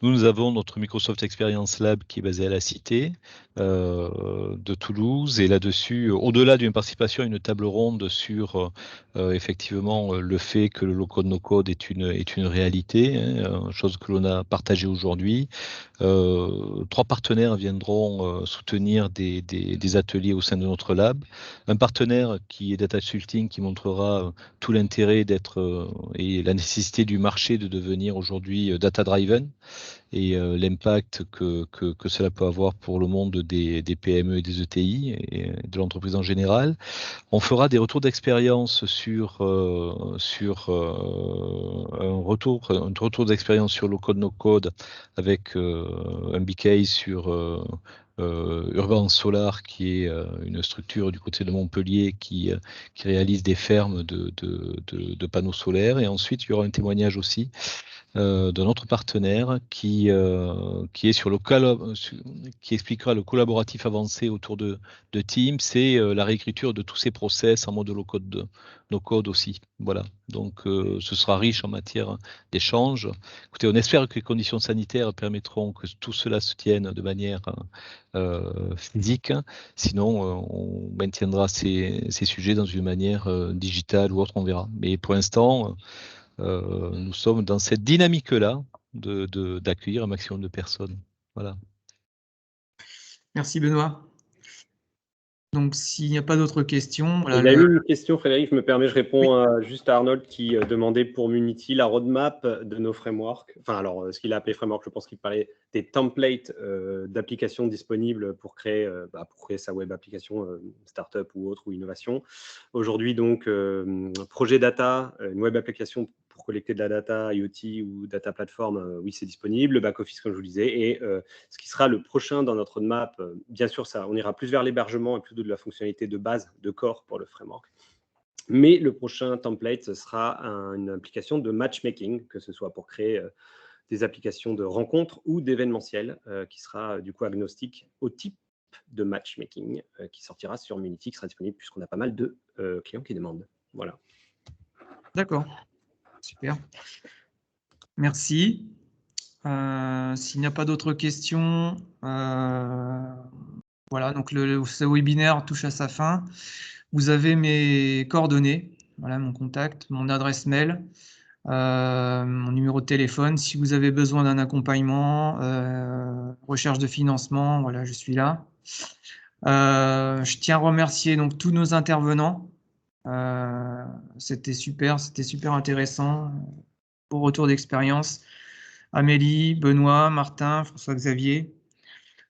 S8: Nous avons notre Microsoft Experience Lab qui est basé à la Cité de Toulouse. Et là-dessus, au-delà d'une participation à une table ronde sur effectivement le fait que le low-code, no-code est une réalité, chose que l'on a partagée aujourd'hui. 3 partenaires viendront soutenir des ateliers au sein de notre lab. Un partenaire qui est Data Consulting qui montrera tout l'intérêt d'être et la nécessité du marché de devenir aujourd'hui data-driven et l'impact que cela peut avoir pour le monde des PME et des ETI et de l'entreprise en général. On fera des retours d'expérience sur un retour d'expérience sur le code no code avec un BK sur Urban Solar, qui est une structure du côté de Montpellier qui réalise des fermes de panneaux solaires. Et ensuite, il y aura un témoignage aussi d'un autre partenaire qui est qui expliquera le collaboratif avancé autour de Teams, c'est la réécriture de tous ces process en mode low-code, no-code aussi. Voilà. Donc ce sera riche en matière d'échange. Écoutez, on espère que les conditions sanitaires permettront que tout cela se tienne de manière physique. Sinon, on maintiendra ces sujets dans une manière digitale ou autre, on verra. Mais pour l'instant, nous sommes dans cette dynamique-là d'accueillir un maximum de personnes. Voilà.
S1: Merci Benoît. Donc, s'il n'y a pas d'autres questions... Voilà,
S5: il y a eu une question, Frédéric, je me permets, je réponds juste à Arnold qui demandait pour Munity la roadmap de nos frameworks. Enfin, alors, ce qu'il a appelé framework, je pense qu'il parlait des templates d'applications disponibles pour créer sa web application startup ou autre, ou innovation. Aujourd'hui, donc, projet data, une web application pour collecter de la data IoT ou data platform, oui, c'est disponible. Le back-office, comme je vous le disais. Et ce qui sera le prochain dans notre roadmap, bien sûr, ça, on ira plus vers l'hébergement et plus de la fonctionnalité de base, de core pour le framework. Mais le prochain template, ce sera une application de matchmaking, que ce soit pour créer des applications de rencontres ou d'événementiel, qui sera du coup agnostique au type de matchmaking qui sortira sur Munity, qui sera disponible puisqu'on a pas mal de clients qui demandent. Voilà.
S1: D'accord. Super. Merci. S'il n'y a pas d'autres questions, voilà, donc ce webinaire touche à sa fin. Vous avez mes coordonnées, voilà, mon contact, mon adresse mail, mon numéro de téléphone. Si vous avez besoin d'un accompagnement, recherche de financement, voilà, je suis là. Je tiens à remercier donc tous nos intervenants. C'était super intéressant. Beau retour d'expérience. Amélie, Benoît, Martin, François-Xavier.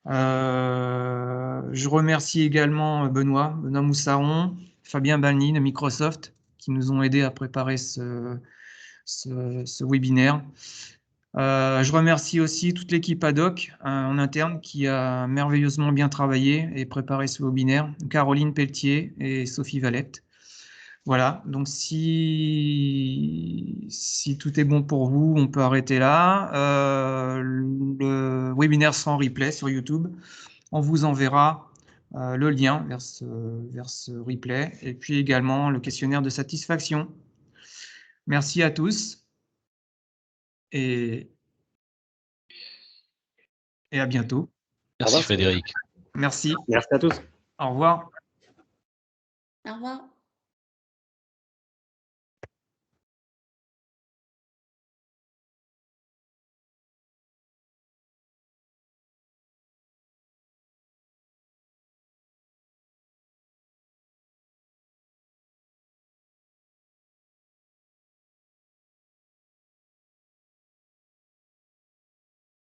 S1: Je remercie également Benoît Moussaron, Fabien Balny de Microsoft qui nous ont aidés à préparer ce webinaire. Je remercie aussi toute l'équipe ad hoc en interne qui a merveilleusement bien travaillé et préparé ce webinaire, Caroline Pelletier et Sophie Valette. Voilà, donc si tout est bon pour vous, on peut arrêter là. Le webinaire sera en replay sur YouTube. On vous enverra le lien vers ce replay et puis également le questionnaire de satisfaction. Merci à tous et à bientôt.
S8: Merci Frédéric.
S1: Merci.
S5: Merci à tous.
S1: Au revoir.
S2: Au revoir.